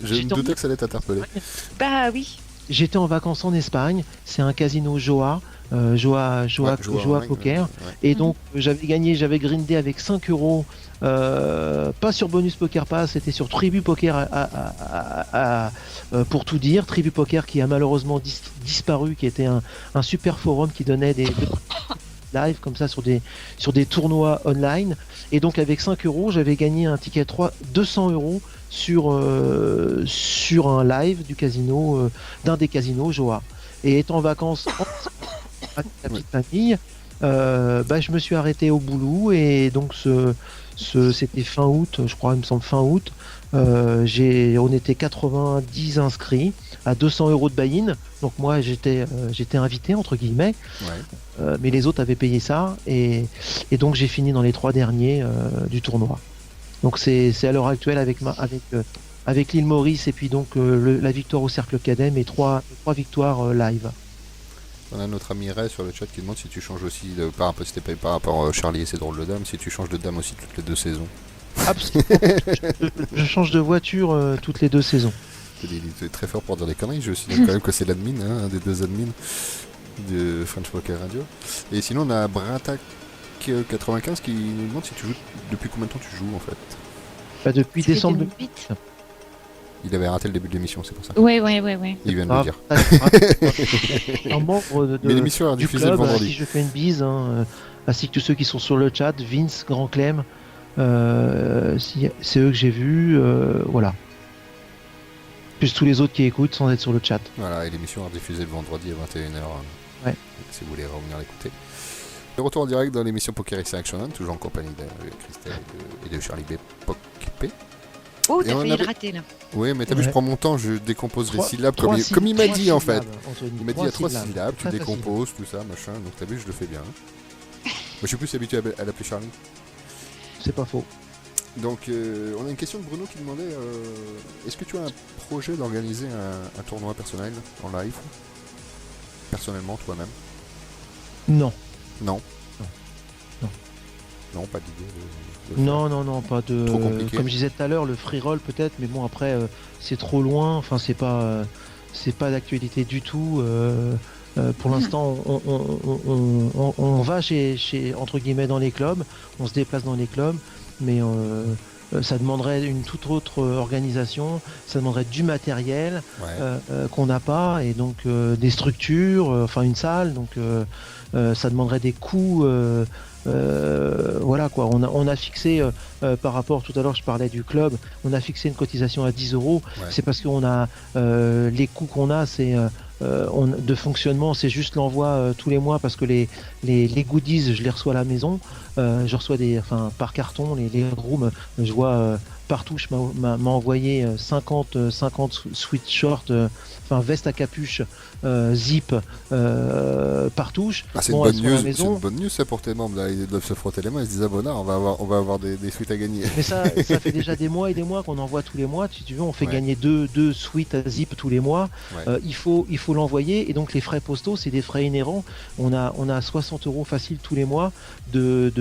Je me doutais que ça allait t'interpeller. Bah oui. J'étais en vacances en Espagne, c'est un casino Joa Poker, et donc j'avais grindé avec 5 €, pas sur Bonus Poker Pass, c'était sur Tribu Poker pour tout dire, Tribu Poker qui a malheureusement disparu, qui était un super forum qui donnait des live comme ça sur des tournois online, et donc avec 5 € j'avais gagné un ticket 200 € sur un live du casino, d'un des casinos Joa. Et étant en vacances avec la petite famille, je me suis arrêté au boulot, et donc c'était fin août, je crois, il me semble fin août. On était 90 inscrits à 200 € de buy-in, donc moi j'étais invité entre guillemets, mais les autres avaient payé ça, et donc j'ai fini dans les 3 derniers du tournoi. Donc c'est à l'heure actuelle avec l'île Maurice, et puis donc la victoire au cercle cadet, et 3 victoires live. On a notre ami Ray sur le chat qui demande si tu changes aussi par rapport à Charlie et ses drôles de dames, si tu changes de dame aussi toutes les 2 saisons. Absolument. Je change de voiture toutes les 2 saisons. Il est très fort pour dire des conneries. Je signale quand même que c'est l'admin, un des 2 admins de French Poker Radio. Et sinon, on a Bratac95 qui nous demande si tu joues, depuis combien de temps tu joues en fait. Depuis décembre 2008. Il avait raté le début de l'émission, c'est pour ça. Ouais. Il vient de le dire. Un membre Mais l'émission est du diffusée le club, à vendredi. qui je fais une bise, ainsi que tous ceux qui sont sur le chat, Vince, Grand Clem, c'est eux que j'ai vus, voilà. Plus tous les autres qui écoutent sans être sur le chat. Voilà, et l'émission est diffusée le vendredi à 21h. Ouais. Si vous voulez revenir l'écouter. De retour en direct dans l'émission Poker X Action, toujours en compagnie de Christelle et de Charlie B. Poc-P. Oh, Et t'as on failli avait- le rater là. Oui, mais t'as vu, Ouais. je prends mon temps, je décompose les Trois- syllabes trois comme il m'a trois dit en fait. syllabes, Anthony, Il m'a dit il y a 3 syllabes. syllabes, tu Très facile. décomposes, tout ça, machin. Donc t'as vu, je le fais bien. Moi je suis plus habitué à l'appeler Charlie. C'est pas faux. Donc on a une question de Bruno qui demandait est-ce que tu as un projet d'organiser un tournoi personnel en live? Personnellement, toi-même? Non. Non. Non. Non. Non, pas d'idée de Non, pas de. Trop compliqué. Comme je disais tout à l'heure, le free roll peut-être, mais bon après c'est trop loin. Enfin c'est pas d'actualité du tout. Pour l'instant, on va chez entre guillemets dans les clubs, on se déplace dans les clubs, mais ça demanderait une toute autre organisation, ça demanderait du matériel Ouais. qu'on n'a pas, et donc des structures, enfin une salle, donc ça demanderait des coûts. Voilà quoi, on a fixé par rapport, tout à l'heure je parlais du club, on a fixé une cotisation à 10 €. Ouais. C'est parce qu'on a les coûts qu'on a, c'est de fonctionnement, c'est juste l'envoi tous les mois, parce que les goodies je les reçois à la maison, je reçois par carton les rooms, je vois Partouche m'a envoyé 50 sweatshirts, veste à capuche, zip, Partouche. Ah, c'est Bon, une elles bonne sont à la news, maison. c'est une bonne news ça pour tes membres, là, ils doivent se frotter les mains, ils se disent bonnard, on va avoir des suites à gagner. Mais ça fait déjà des mois et des mois qu'on envoie tous les mois. Si tu veux, on fait Ouais. gagner deux suites à zip tous les mois. Ouais. Il faut l'envoyer, et donc les frais postaux, c'est des frais inhérents. On a 60 € facile tous les mois de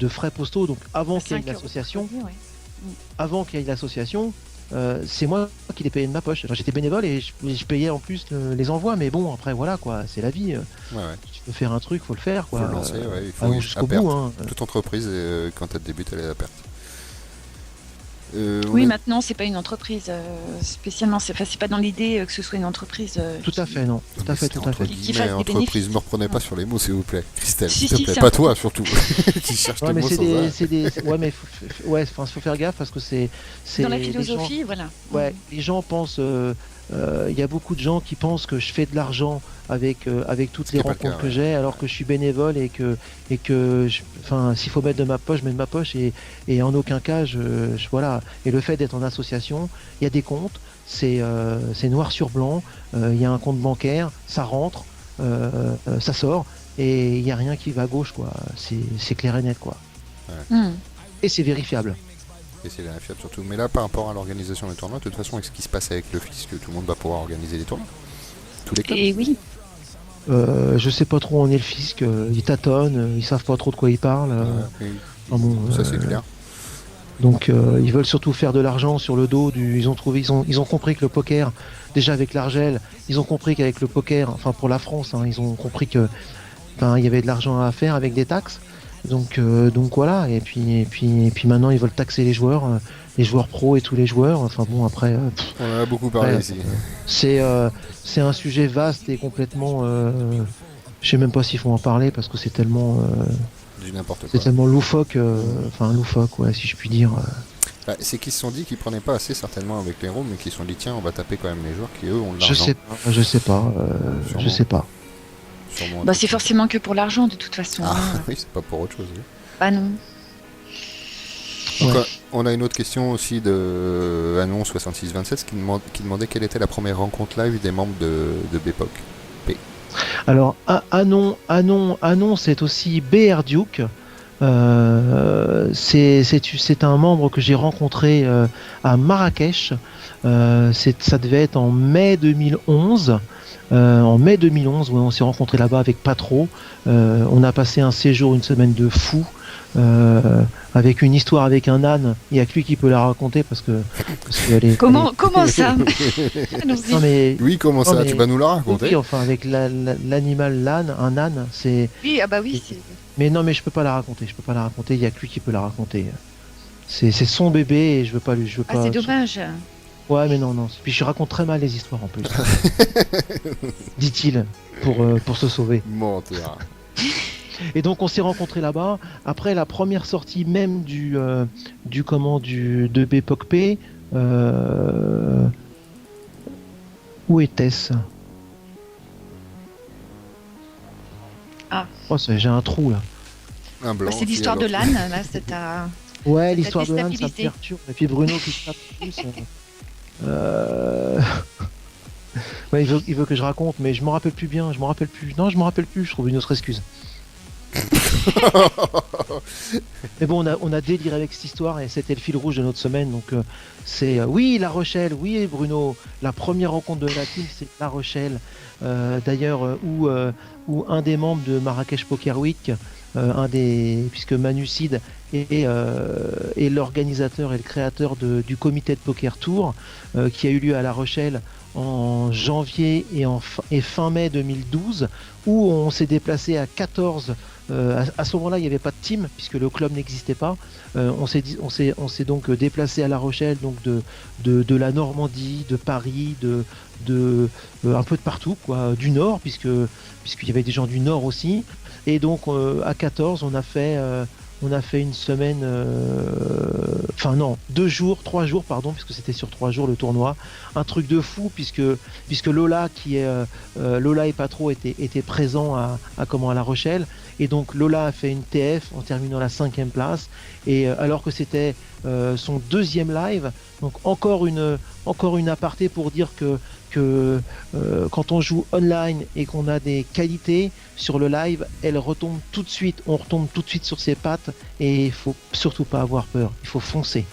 frais postaux. Donc avant qu'il y ait 5 € l'association, ouais. c'est moi qui les payais de ma poche. Enfin, j'étais bénévole et je payais en plus les envois. Mais bon, après voilà quoi, c'est la vie. Ouais. Tu peux faire un truc, faut le faire quoi. Faut le lancer, ouais, il faut allons à jusqu'au perte. bout. Hein. Toute entreprise, quand elle débute, elle est à perte. Oui, maintenant, c'est pas une entreprise spécialement. C'est pas dans l'idée que ce soit une entreprise. Tout à fait, non. Tout à fait, tout à fait. Qui fasse des Entreprise, bénéfices. me reprenez pas sur les mots, s'il vous plaît. Christelle, Si, s'il te si, plaît. c'est Pas important. toi, surtout. Qui cherche Ouais, tes mais mots c'est sans arrêt. ouais, mais faut faire gaffe, parce que c'est Dans la les philosophie, voilà. gens, ouais, les gens pensent, il y a beaucoup de gens qui pensent que je fais de l'argent avec toutes Ce qui les est pas le rencontres cas, que ouais. j'ai, alors que je suis bénévole, et que s'il faut mettre de ma poche, je mets de ma poche, et en aucun cas voilà. Et le fait d'être en association, il y a des comptes, c'est noir sur blanc, il y a un compte bancaire, ça rentre, ça sort, et il n'y a rien qui va à gauche quoi. C'est clair et net quoi. Et c'est vérifiable. Et c'est vérifiable surtout. Mais là, par rapport à l'organisation des tournois, de toute façon, avec ce qui se passe avec le fisc, tout le monde va pouvoir organiser des tournois. Tous les clubs. Et oui. Je sais pas trop où en est le fisc, ils tâtonnent, ils savent pas trop de quoi ils parlent. Oui. Ah bon, Ça, c'est clair. Donc ils veulent surtout faire de l'argent sur le dos ils ont compris que le poker, déjà avec l'Argel, ils ont compris qu'avec le poker, enfin pour la France, hein, ils ont compris que il y avait de l'argent à faire avec des taxes. Donc voilà, et puis maintenant ils veulent taxer les joueurs pros et tous les joueurs. Enfin bon, après On en a beaucoup parlé ouais, ici. c'est un sujet vaste et complètement je sais même pas s'il faut en parler, parce que c'est tellement Du n'importe c'est quoi. tellement loufoque, loufoque, ouais, si je puis dire. Bah, c'est qu'ils se sont dit qu'ils prenaient pas assez certainement avec les rooms, mais qu'ils se sont dit tiens, on va taper quand même les joueurs qui eux ont de Je l'argent. sais pas. Sûrement. Bah, c'est forcément que pour l'argent, de toute façon. Ah hein. oui, c'est pas pour autre chose. Oui. Bah non. Donc, Ouais. on a une autre question aussi de Anon 6627 qui demandait quelle était la première rencontre live des membres de BPOC. Alors, Anon, c'est aussi BR Duke. C'est un membre que j'ai rencontré à Marrakech. Ça devait être en mai 2011. En mai 2011, où on s'est rencontré là-bas avec Patro. On a passé un séjour, une semaine de fou. Avec une histoire avec un âne, il n'y a que lui qui peut la raconter, parce qu'elle est. Comment ça Non mais Oui, comment ça? Non, mais- Tu vas nous la raconter? oui, enfin avec l'animal l'âne, un âne, c'est. Oui, ah bah oui. Mais non, mais je peux pas la raconter. Il y a que lui qui peut la raconter. C'est son bébé, et je veux pas lui. Ah, c'est dommage. Ouais, mais non. Puis je raconte très mal les histoires en plus. Dit-il, pour se sauver. Menteur. Et donc on s'est rencontrés là-bas. Après la première sortie même de BPOCP, où était-ce? Ah. Oh, j'ai un trou là. Un blanc. C'est l'histoire de l'âne, là, c'est à... Ouais, l'histoire de l'âne, ça me déstabilisé. perturbe. Et puis Bruno qui se tape plus. Ouais, il veut que je raconte, mais je m'en rappelle plus bien. Non, je m'en rappelle plus. Je trouve une autre excuse. Mais bon, on a déliré avec cette histoire et c'était le fil rouge de notre semaine. Donc oui, La Rochelle, oui Bruno, la première rencontre de la team c'est La Rochelle. D'ailleurs où un des membres de Marrakech Poker Week, puisque Manu Cid est l'organisateur et le créateur du comité de Poker Tour qui a eu lieu à La Rochelle en janvier et fin mai 2012, où on s'est déplacé à 14. À ce moment-là, il n'y avait pas de team puisque le club n'existait pas. On s'est donc déplacé à La Rochelle, donc de la Normandie, de Paris, un peu de partout, quoi, du Nord, puisqu'il y avait des gens du Nord aussi. Et donc à 14, on a fait une semaine, 3 jours, pardon, puisque c'était sur 3 jours le tournoi. Un truc de fou, puisque Lola, Lola et Patro étaient présents à La Rochelle. Et donc Lola a fait une TF en terminant la 5e place. Et alors que c'était son 2e live, donc encore une aparté pour dire que quand on joue online et qu'on a des qualités sur le live, on retombe tout de suite sur ses pattes et il faut surtout pas avoir peur, il faut foncer.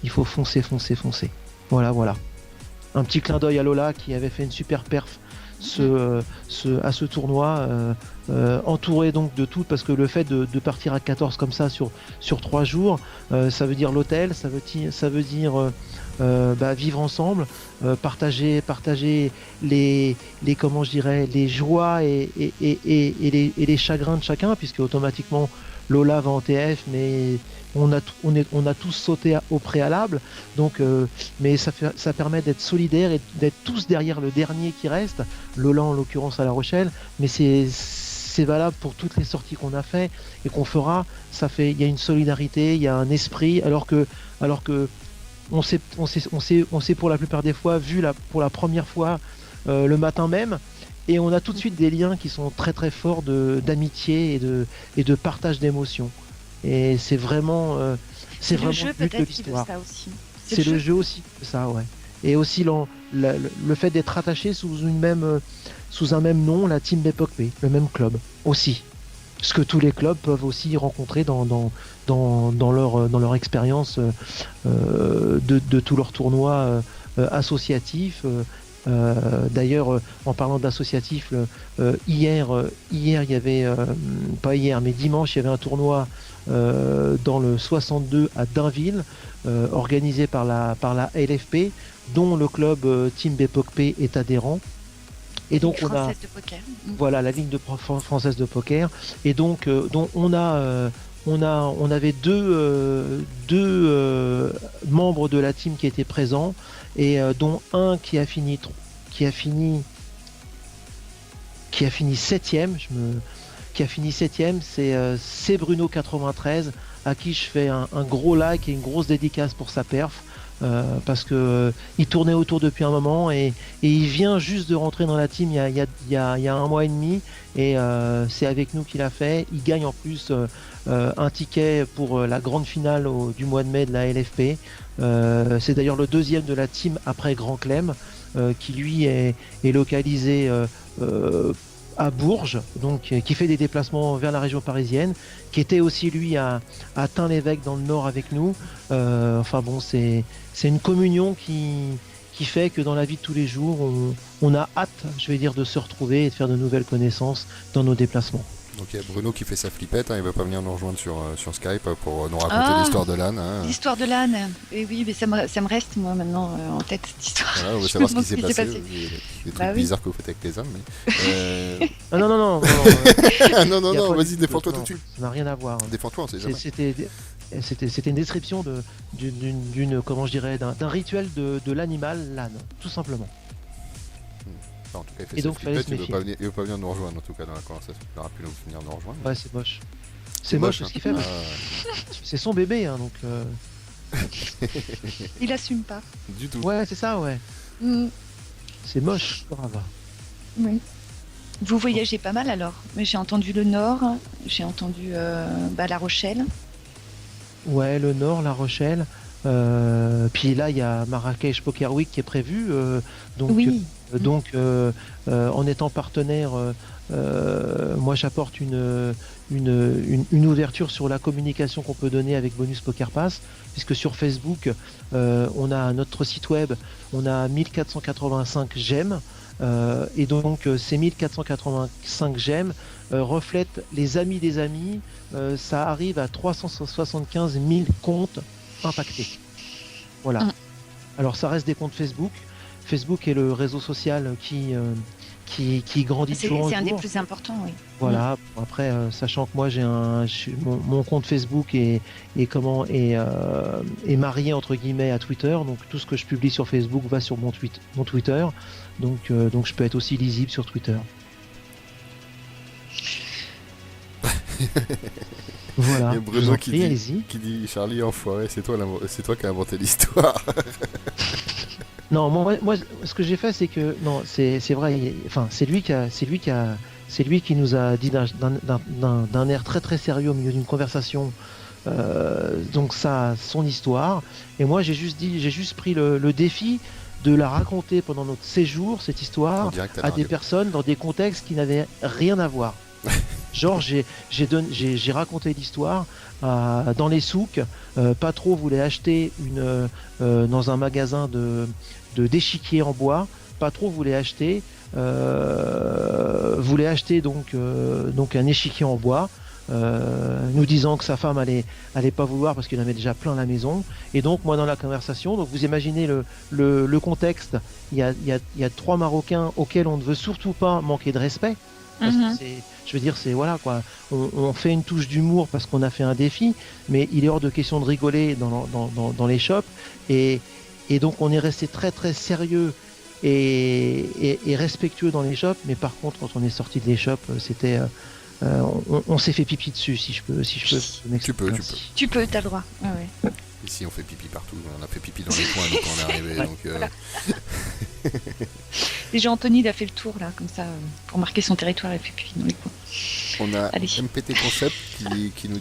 Foncer. Voilà. Un petit clin d'œil à Lola qui avait fait une super perf à ce tournoi, entouré donc de tout, parce que le fait de partir à 14 comme ça sur 3 jours, ça veut dire l'hôtel, ça veut dire vivre ensemble, partager les joies et les chagrins de chacun, puisque automatiquement Lola va en TF, mais on a tous sauté au préalable, donc mais ça permet d'être solidaire et d'être tous derrière le dernier qui reste, Lola en l'occurrence à La Rochelle, mais c'est valable pour toutes les sorties qu'on a fait et qu'on fera. Il y a une solidarité, il y a un esprit, alors que on s'est pour la plupart des fois vu pour la première fois le matin même, et on a tout de suite des liens qui sont très très forts d'amitié et de partage d'émotions. Et c'est vraiment le jeu but de peut-être l'histoire. qui veut ça aussi. C'est le jeu aussi ça, ouais. Et aussi le fait d'être attaché sous un même nom, la team BPOCP, le même club aussi. Ce que tous les clubs peuvent aussi rencontrer dans leur expérience de tous leurs tournois associatifs. D'ailleurs, en parlant d'associatifs, hier il y avait, pas hier, mais dimanche, il y avait un tournoi dans le 62 à Dainville, organisé par la LFP, dont le club Team BPOCP est adhérent. Et donc on a voilà la ligne française de poker, et donc on avait deux membres de la team qui étaient présents, et dont un qui a fini 7ème, c'est Bruno 93, à qui je fais un gros like et une grosse dédicace pour sa perf. Parce que il tournait autour depuis un moment, et il vient juste de rentrer dans la team il y a 1 mois et demi, et c'est avec nous qu'il a fait. Il gagne en plus un ticket pour la grande finale du mois de mai de la LFP. C'est d'ailleurs le 2e de la team après Grand Clem, qui lui est localisé à Bourges, donc qui fait des déplacements vers la région parisienne, qui était aussi lui à Tain-l'Évêque dans le Nord avec nous. Enfin bon, c'est une communion qui fait que dans la vie de tous les jours, on a hâte, je vais dire, de se retrouver et de faire de nouvelles connaissances dans nos déplacements. Donc il y a Bruno qui fait sa flippette, il va pas venir nous rejoindre sur Skype pour nous raconter l'histoire de l'âne. L'histoire de l'âne, et oui, mais ça me reste moi maintenant en tête, cette histoire. Voilà, on veut savoir ce qui s'est passé. Des trucs bizarres que vous faites avec les ânes, mais... Non, non, vas-y, défends-toi tout de suite. Ça n'a rien à voir. Défends-toi, on sait jamais. C'était une description comment je dirais, d'un rituel de l'animal l'âne, tout simplement. Enfin, en tout cas, il fait Et sa donc, fallait flippette, se il veut pas venir nous rejoindre en tout cas dans la conversation. Il aurait pu venir nous rejoindre. Ouais, c'est moche. C'est moche ce qu'il fait. C'est son bébé, hein, donc. Il assume pas. Du tout. Ouais, c'est ça, ouais. C'est moche, bravo. Oui. Vous voyagez pas mal alors. Mais j'ai entendu le Nord, j'ai entendu La Rochelle. Ouais, le Nord, La Rochelle. Puis là, il y a Marrakech Poker Week qui est prévu. Donc, oui. En étant partenaire, moi j'apporte une ouverture sur la communication qu'on peut donner avec Bonus Poker Pass, puisque sur Facebook, on a notre site web, on a 1485 j'aime, et donc ces 1485 j'aime reflètent les amis des amis, ça arrive à 375 000 comptes impactés. Voilà. Alors ça reste des comptes Facebook. Facebook est le réseau social qui grandit toujours. C'est un des plus importants, oui. Voilà. Après, sachant que moi mon compte Facebook est marié entre guillemets à Twitter, donc tout ce que je publie sur Facebook va sur mon Twitter, donc je peux être aussi lisible sur Twitter. Voilà. Il y a Bruno qui dit Charlie enfoiré, c'est toi qui as inventé l'histoire. Non, moi, ce que j'ai fait, c'est que non, c'est vrai. Enfin, c'est lui qui nous a dit d'un air très très sérieux au milieu d'une conversation. Donc ça, son histoire. Et moi, j'ai juste pris le défi de la raconter pendant notre séjour, cette histoire, à des personnes dans des contextes qui n'avaient rien à voir. Genre, j'ai raconté l'histoire dans les souks. Patro voulait acheter dans un magasin d'échiquiers en bois. Patro voulait acheter donc un échiquier en bois, nous disant que sa femme allait pas vouloir parce qu'il en avait déjà plein à la maison. Et donc moi dans la conversation, donc vous imaginez le contexte. Il y a 3 Marocains auxquels on ne veut surtout pas manquer de respect. Parce que je veux dire, c'est voilà quoi. On fait une touche d'humour parce qu'on a fait un défi, mais il est hors de question de rigoler dans les shops. Et donc on est resté très très sérieux et respectueux dans les shops. Mais par contre, quand on est sorti de les shops, c'était on s'est fait pipi dessus, si je peux m'exprimer. Tu peux, t'as le droit. Ah ouais. Ici, on fait pipi partout. On a fait pipi dans les coins quand on est arrivé. Ouais, donc, voilà. Déjà, Anthony, il a fait le tour, là, comme ça, pour marquer son territoire, il fait pipi dans les coins. On a Allez. MPT Concept qui nous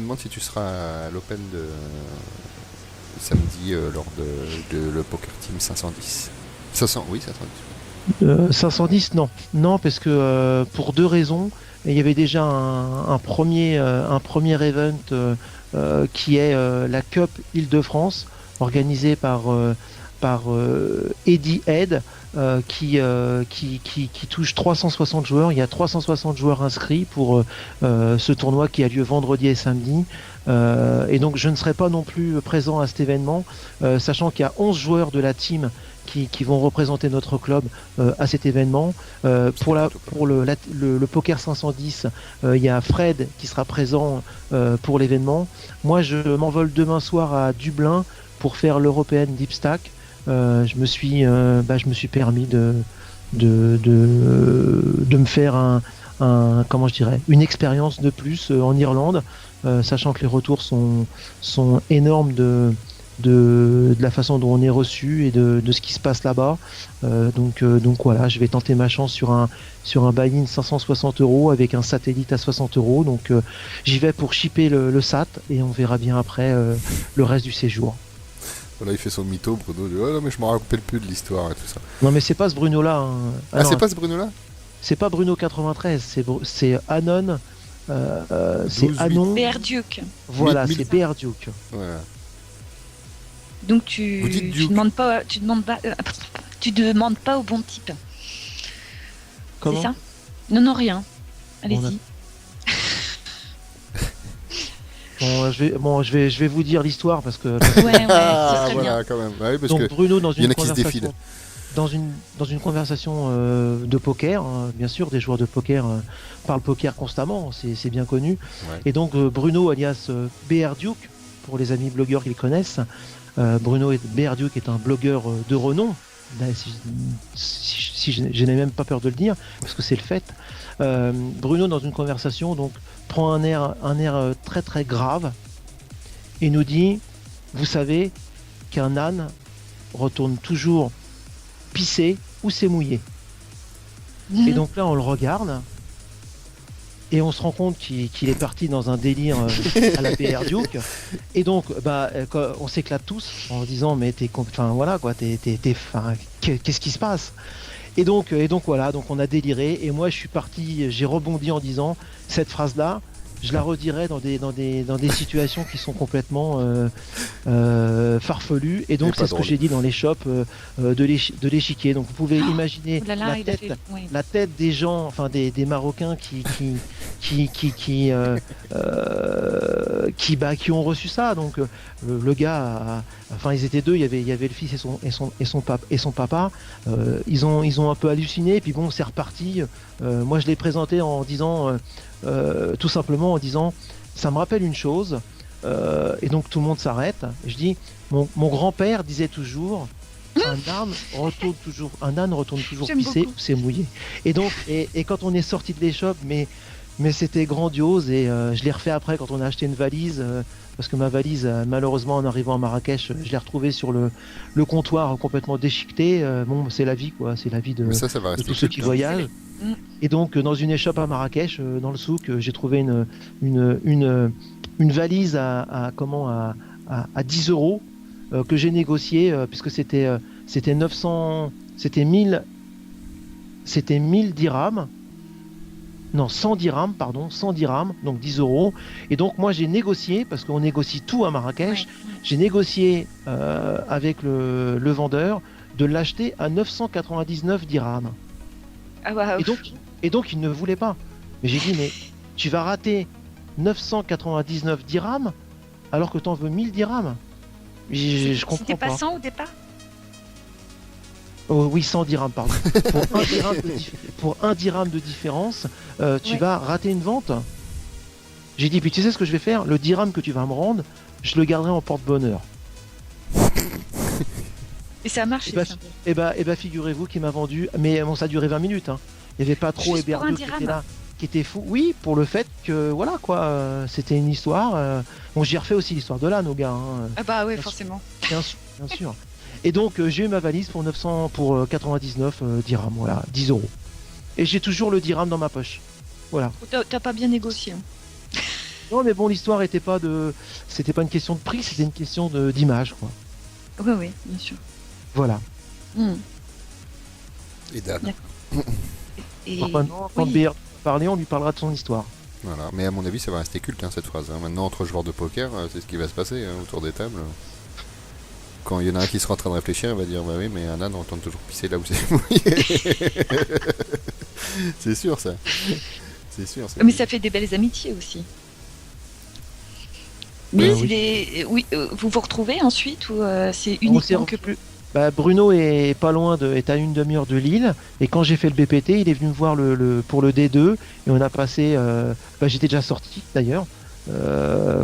demande si tu seras à l'Open de samedi lors de le Poker Team 510. 500, oui, 510. 510, non. Non, parce que pour 2 raisons. Il y avait déjà un premier event qui est la Cup Île-de-France, organisée par Eddie Head, qui touche 360 joueurs. Il y a 360 joueurs inscrits pour ce tournoi qui a lieu vendredi et samedi. Et donc je ne serai pas non plus présent à cet événement, sachant qu'il y a 11 joueurs de la team qui vont représenter notre club à cet événement. Pour le Poker 510, il y a Fred qui sera présent pour l'événement. Moi, je m'envole demain soir à Dublin pour faire l'European Deep Stack. Je me suis permis de me faire comment je dirais, une expérience de plus en Irlande, sachant que les retours sont énormes de la façon dont on est reçu et de ce qui se passe là-bas. Donc voilà, je vais tenter ma chance sur un buy-in 560 € avec un satellite à 60 €. Donc j'y vais pour shipper le SAT et on verra bien après le reste du séjour. Voilà, il fait son mytho, Bruno. Oh non, mais je me rappelle plus de l'histoire et tout ça. Non, mais c'est pas ce Bruno-là. Hein. Ah, c'est pas ce Bruno-là ? C'est pas Bruno 93, c'est Anon. C'est Anon. Bearduke. Voilà, c'est Bearduke. Voilà. Donc tu demandes pas au bon type. Comment ? C'est ça ? Non, rien. Allez-y. Bon, je vais vous dire l'histoire parce que. Ouais, c'est très voilà, bien. quand même. Ouais, parce donc que Bruno dans y en une a qui se défilent. Dans une conversation de poker, hein, bien sûr, des joueurs de poker parlent poker constamment, c'est bien connu. Ouais. Et donc Bruno alias Bearduke pour les amis blogueurs qui le connaissent. Bruno Berdiuk est un blogueur de renom. Là, si je n'ai même pas peur de le dire, parce que c'est le fait. Bruno, dans une conversation, donc, prend un air très très grave et nous dit, vous savez qu'un âne retourne toujours pisser ou s'est mouillé. Et donc là, on le regarde et on se rend compte qu'il est parti dans un délire à la PR Duke. Et donc, on s'éclate tous en disant, mais qu'est-ce qui se passe ? Et donc voilà, donc on a déliré. Et moi, je suis parti, j'ai rebondi en disant cette phrase-là. Je la redirai dans des situations qui sont complètement farfelues. Et donc, c'est ce que j'ai dit dans les shops de l'échiquier. Donc, vous pouvez imaginer la tête des gens, enfin des Marocains qui ont reçu ça. Donc, le gars, ils étaient deux. Il y avait le fils et son papa. Ils ont un peu halluciné. Et puis bon, c'est reparti. Moi, je l'ai présenté en disant. Tout simplement en disant ça me rappelle une chose et donc tout le monde s'arrête. Je dis mon grand-père disait toujours un âne retourne toujours pisser ou c'est mouillé. Et donc et quand on est sorti de l'échoppe, mais c'était grandiose et je l'ai refait après quand on a acheté une valise parce que ma valise malheureusement en arrivant à Marrakech je l'ai retrouvée sur le comptoir complètement déchiquetée. Bon, c'est la vie quoi, c'est la vie de tous ceux qui voyagent. Et donc dans une échoppe à Marrakech, dans le souk, j'ai trouvé une valise à 10 euros que j'ai négocié puisque c'était 1000 dirhams. Non, 100 dirhams, donc 10 euros. Et donc moi j'ai négocié, parce qu'on négocie tout à Marrakech, j'ai négocié avec le vendeur de l'acheter à 999 dirhams. Ah bah, et donc il ne voulait pas. Mais j'ai dit, mais tu vas rater 999 dirhams alors que tu en veux 1000 dirhams. Je comprends pas. C'était pas 100 au départ ? Oh, oui, 100 dirhams, pardon. Pour un dirham de différence, tu vas rater une vente. J'ai dit, puis tu sais ce que je vais faire ? Le dirham que tu vas me rendre, je le garderai en porte-bonheur. Et ça a marché. Et bah, figurez-vous qu'il m'a vendu, mais bon, ça a duré 20 minutes. Hein. Il n'y avait pas trop Héberdieu qui était là, qui était fou. Oui, pour le fait que, voilà quoi, c'était une histoire. Bon, j'ai refait aussi l'histoire de l'âne aux gars. Hein. Ah bah oui, forcément. Bien sûr. Et donc, j'ai eu ma valise pour 99 dirhams, voilà, 10 euros. Et j'ai toujours le dirham dans ma poche. Voilà. T'as pas bien négocié. Hein. Non, mais bon, l'histoire c'était pas une question de prix, c'était une question d'image, quoi. Oui, bien sûr. Voilà. Et Dan. Et... Maintenant, quand BR parler, on lui parlera de son histoire. Voilà, mais à mon avis, ça va rester culte cette phrase. Maintenant, entre joueurs de poker, c'est ce qui va se passer autour des tables. Quand il y en a un qui sera en train de réfléchir, il va dire bah oui, mais un âne entend toujours pisser là où c'est mouillé. C'est sûr ça. C'est sûr. Mais ça fait des belles amitiés aussi. Mais vous vous retrouvez ensuite ou c'est uniquement que plus. Bruno est pas loin est à une demi-heure de Lille et quand j'ai fait le BPT, il est venu me voir pour le D2 et on a passé. J'étais déjà sorti d'ailleurs.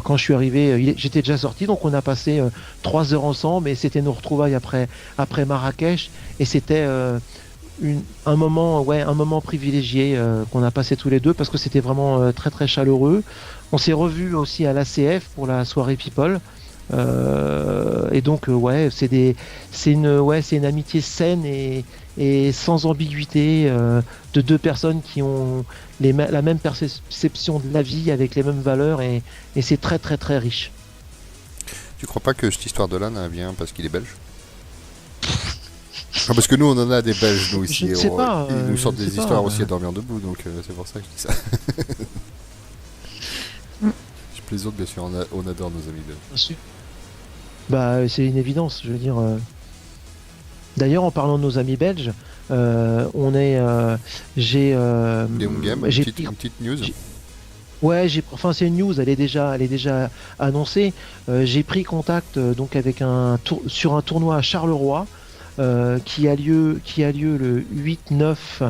Quand je suis arrivé, j'étais déjà sorti, donc on a passé 3 heures ensemble et c'était nos retrouvailles après Marrakech et c'était un moment privilégié qu'on a passé tous les deux parce que c'était vraiment très très chaleureux. On s'est revus aussi à l'ACF pour la soirée People. Et donc c'est une amitié saine et sans ambiguïté de deux personnes qui ont la même perception de la vie avec les mêmes valeurs et c'est très très très riche. Tu crois pas que cette histoire de l'âne vient parce qu'il est belge? Parce que nous on en a des Belges nous ici, ils nous sortent des histoires aussi à dormir debout, donc c'est pour ça que je dis ça. Je plaisante bien sûr, on adore nos amis belges. Bien sûr. C'est une évidence, je veux dire. D'ailleurs, en parlant de nos amis belges, j'ai une petite news. Ouais, c'est une news, elle est déjà annoncée. J'ai pris contact donc avec sur un tournoi à Charleroi qui a lieu le 8, 9,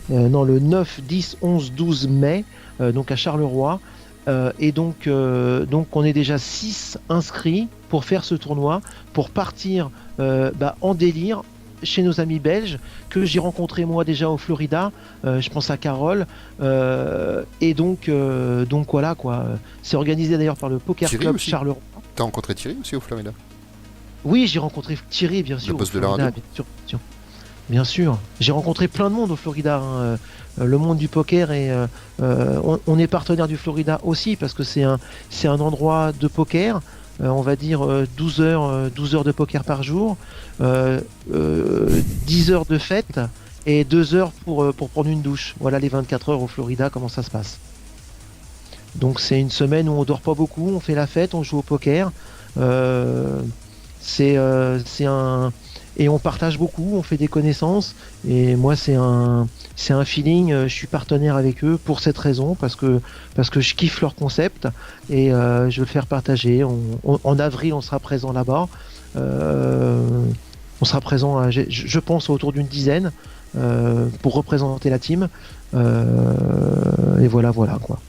le 9, 10, 11, 12 mai, donc à Charleroi. Et donc on est déjà 6 inscrits pour faire ce tournoi, pour partir en délire chez nos amis belges que j'ai rencontrés moi déjà au Florida. Je pense à Carole. Et donc voilà quoi. C'est organisé d'ailleurs par le Poker Thierry Club aussi. Charleroi. T'as rencontré Thierry aussi au Florida? Oui, j'ai rencontré Thierry, bien sûr. Le boss au de la Florida, radio. bien sûr. Bien sûr. J'ai rencontré plein de monde au Florida. Le monde du poker et on est partenaire du Florida aussi parce que c'est un endroit de poker. On va dire 12 heures de poker par jour, 10 heures de fête et 2 heures pour prendre une douche. Voilà les 24 heures au Florida, comment ça se passe. Donc c'est une semaine où on dort pas beaucoup, on fait la fête, on joue au poker. Et on partage beaucoup, on fait des connaissances. Et moi, c'est un feeling. Je suis partenaire avec eux pour cette raison, parce que je kiffe leur concept et je veux le faire partager. En avril, on sera présent là-bas. On sera présent, je pense, autour d'une dizaine pour représenter la team. Et voilà quoi.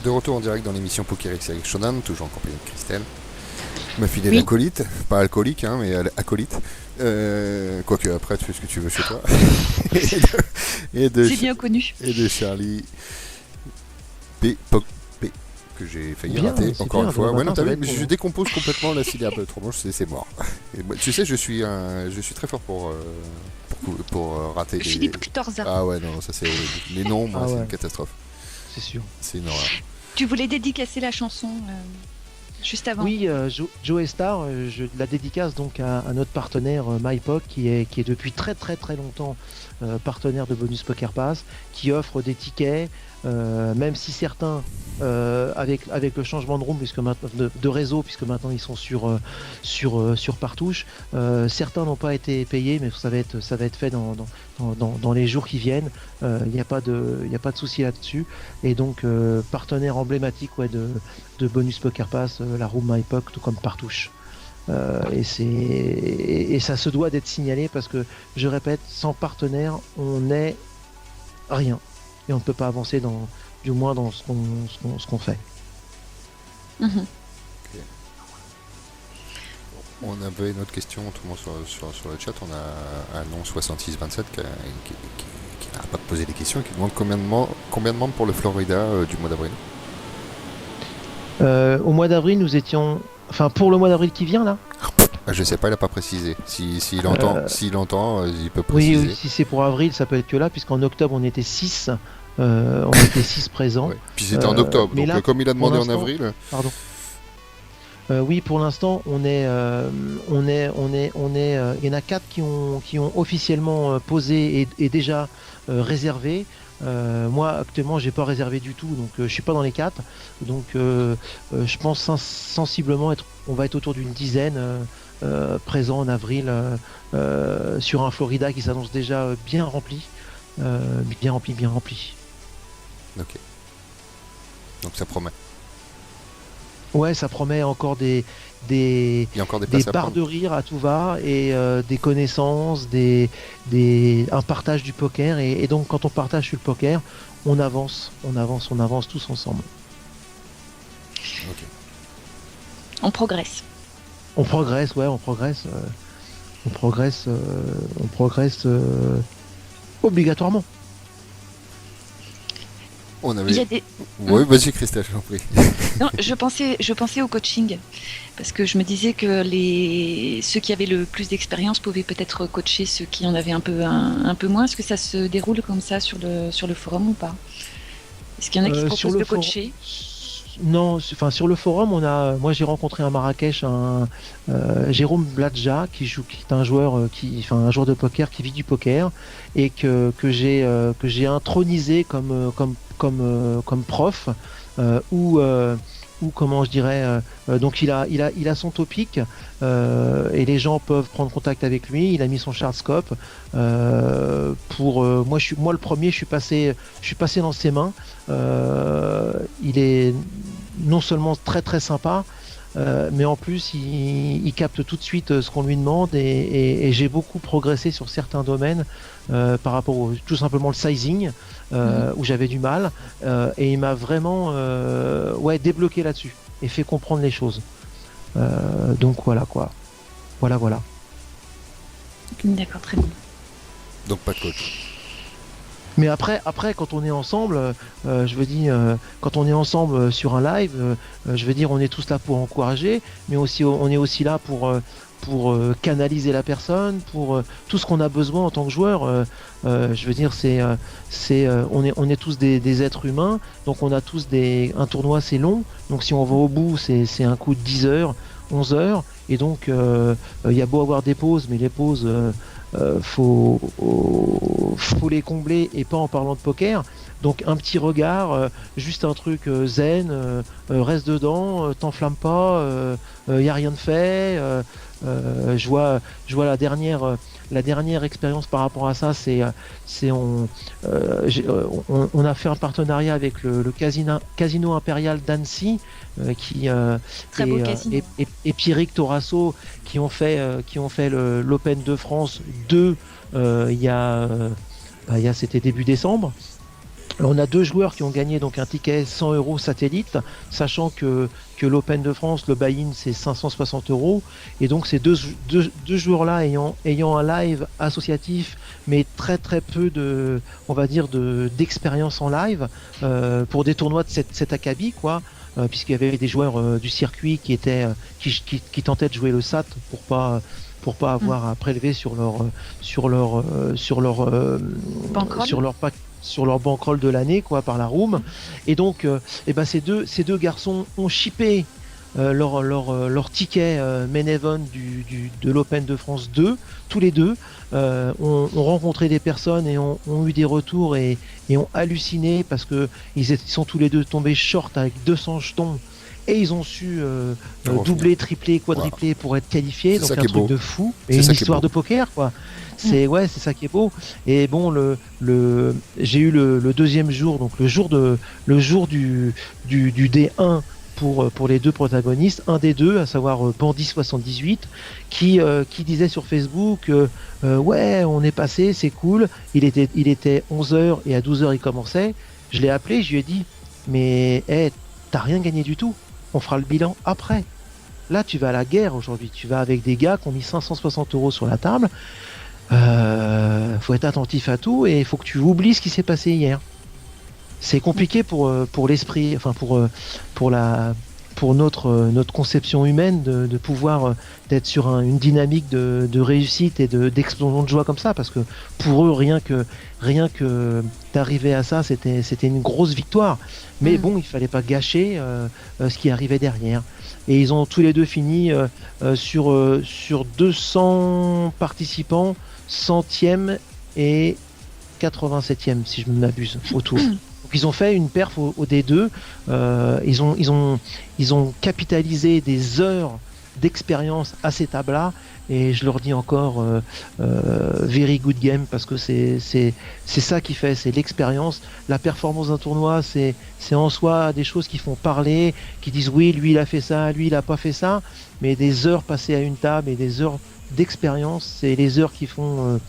De retour en direct dans l'émission PokerX avec Shonan, toujours en compagnie de Christelle. Ma fidèle Oui. acolyte, pas alcoolique, mais acolyte. Quoique après, tu fais ce que tu veux chez toi. C'est bien connu. Et de Charlie P. Que j'ai failli Bien, rater c'est encore bien, une fois. demain Ouais, non, matin, t'as ça vu, va être je bon. décompose complètement la syllabe. Autrement, c'est mort. Et, tu sais, je suis très fort pour rater Philippe Ctorza. Ah ouais, non, ça c'est les noms, moi, Ah c'est ouais. une catastrophe. C'est sûr. C'est une horreur. Tu voulais dédicacer la chanson juste avant. Oui, Joe Star, je la dédicace donc à notre partenaire MyPoc qui est depuis très très très longtemps partenaire de Bonus Poker Pass, qui offre des tickets, même si certains avec le changement de room puisque maintenant, de réseau, puisque maintenant ils sont sur Partouche, certains n'ont pas été payés, mais ça va être fait dans les jours qui viennent. Il n'y a pas de souci là-dessus. Et donc partenaire emblématique de Bonus Poker Pass, la room MyPoc, tout comme Partouche. Et ça se doit d'être signalé parce que, je répète, sans partenaire, on n'est rien. Et on ne peut pas avancer du moins dans ce qu'on fait. Mhm. On avait une autre question autrement sur le chat. On a un nom 6627 qui n'arrête pas de poser des questions et qui demande combien de membres pour le Florida du mois d'avril. Au mois d'avril, nous étions... Enfin, pour le mois d'avril qui vient, là. Je sais pas, il n'a pas précisé. S'il entend, il peut préciser. Oui, si c'est pour avril, ça peut être que là, puisqu'en octobre, on était 6. On était 6 présents. Ouais. Puis c'était en octobre, mais donc là, comme il a demandé en l'instant- avril... Pardon. Oui, pour l'instant, il y en a 4 qui ont officiellement posé et déjà réservé. Moi, actuellement, j'ai pas réservé du tout, donc je suis pas dans les 4. Donc, je pense sensiblement on va être autour d'une dizaine présents en avril sur un Florida qui s'annonce déjà bien rempli. Bien rempli. Ok. Donc ça promet. Ouais, ça promet encore des Il y a encore des places à barres prendre. de rire à tout va et des connaissances, un partage du poker et donc quand on partage sur le poker, on avance tous ensemble. Ok. On progresse. On progresse obligatoirement. On avait... Il y a des... Oui, vas-y Christelle, je t'en prie. Non, je pensais au coaching parce que je me disais que ceux qui avaient le plus d'expérience pouvaient peut-être coacher ceux qui en avaient un peu moins. Est-ce que ça se déroule comme ça sur le forum ou pas? Est-ce qu'il y en a qui proposent de coacher? Non, enfin sur le forum, moi j'ai rencontré à Marrakech Jérôme Bladja qui est un joueur un joueur de poker qui vit du poker et que j'ai intronisé comme prof ou comment je dirais donc il a son topic et les gens peuvent prendre contact avec lui. Il a mis son chartscope pour moi le premier je suis passé dans ses mains. Il est non seulement très très sympa mais en plus il capte tout de suite ce qu'on lui demande et j'ai beaucoup progressé sur certains domaines par rapport tout simplement le sizing où j'avais du mal, et il m'a vraiment débloqué là-dessus et fait comprendre les choses. Donc voilà quoi. Voilà. D'accord, très bien. Donc pas de coach. Mais après, quand on est ensemble, je veux dire, quand on est ensemble sur un live, je veux dire, on est tous là pour encourager, mais aussi, on est aussi là pour canaliser la personne, pour tout ce qu'on a besoin en tant que joueur. Je veux dire, on est tous des êtres humains, donc on a tous un tournoi, c'est long, donc si on va au bout, c'est un coup de 10 heures, 11 heures, et donc il y a beau avoir des pauses, mais les pauses, faut les combler, et pas en parlant de poker. Donc un petit regard, juste un truc zen, reste dedans, t'enflamme pas, y a rien de fait. Je vois la dernière expérience par rapport à ça, on a fait un partenariat avec le casino impérial d'Annecy, Très beau casino. et Pierrick Torasso qui ont fait l'Open de France 2 c'était début décembre. On a 2 joueurs qui ont gagné donc un ticket 100 € satellite, sachant que l'Open de France, le buy-in c'est 560 €, et donc ces deux joueurs-là ayant un live associatif, mais très très peu d'expérience en live pour des tournois de cet acabit quoi. Puisqu'il y avait des joueurs du circuit qui tentaient de jouer le SAT pour pas avoir à prélever sur leur bankroll de l'année quoi par la room. Et donc ces deux garçons ont shippé leur ticket main event de l'Open de France 2, tous les deux ont rencontré des personnes et ont eu des retours et ont halluciné parce que ils sont tous les deux tombés short avec 200 jetons et ils ont su doubler, tripler, quadrupler pour être qualifiés. Donc un truc de fou et une histoire de poker quoi. C'est ça qui est beau. Et bon, j'ai eu le deuxième jour, donc le jour du D1 pour les 2 protagonistes, un des 2, à savoir Bandit78, qui disait sur Facebook on est passé, c'est cool. Il était 11h et à 12h il commençait. Je l'ai appelé, je lui ai dit mais t'as rien gagné du tout. On fera le bilan après. Là, tu vas à la guerre aujourd'hui. Tu vas avec des gars qui ont mis 560 € sur la table. Faut être attentif à tout et il faut que tu oublies ce qui s'est passé hier. C'est compliqué pour l'esprit, enfin pour notre conception humaine de pouvoir d'être sur une dynamique de réussite et d'explosion de joie comme ça, parce que pour eux rien que d'arriver à ça c'était une grosse victoire. Mais bon, il fallait pas gâcher ce qui arrivait derrière. Et ils ont tous les deux fini sur 200 participants, 100e et 87e si je ne m'abuse autour. Donc ils ont fait une perf au D2. Ils ont capitalisé des heures d'expérience à ces tables-là, et je leur dis encore very good game, parce que c'est ça qui fait, c'est l'expérience. La performance d'un tournoi, c'est en soi des choses qui font parler, qui disent oui, lui il a fait ça, lui il a pas fait ça, mais des heures passées à une table et des heures d'expérience, c'est les heures qui font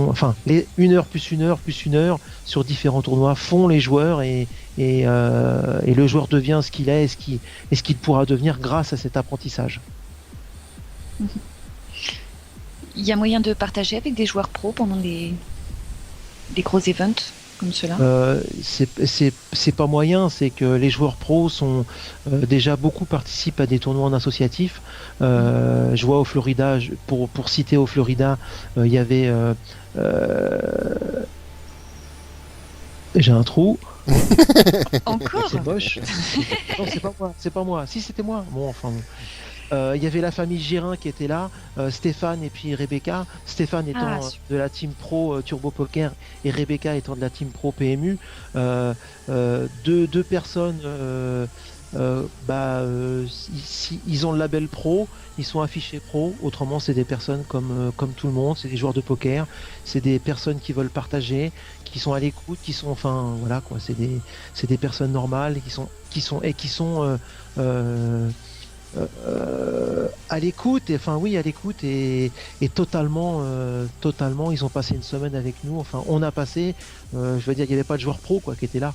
enfin, les 1 heure plus 1 heure plus 1 heure sur différents tournois font les joueurs, et le joueur devient ce qu'il est et ce qu'il pourra devenir grâce à cet apprentissage. Il y a moyen de partager avec des joueurs pros pendant des gros events comme cela? C'est pas moyen, c'est que les joueurs pros sont déjà beaucoup participent à des tournois en associatif. Je vois au Florida, pour citer au Florida, il y avait j'ai un trou. Encore? C'est moche. Non, c'est pas moi. Si, c'était moi. Bon, enfin. Il y avait la famille Gérin qui était là, Stéphane et puis Rebecca. Stéphane étant de la team pro Turbo Poker et Rebecca étant de la team pro PMU. Deux personnes, ils ont le label pro, ils sont affichés pro. Autrement, c'est des personnes comme tout le monde, c'est des joueurs de poker, c'est des personnes qui veulent partager, qui sont à l'écoute, qui sont, enfin voilà quoi, c'est des personnes normales qui sont à l'écoute, et totalement, ils ont passé une semaine avec nous. Enfin, on a passé, je veux dire, il n'y avait pas de joueurs pro quoi qui étaient là.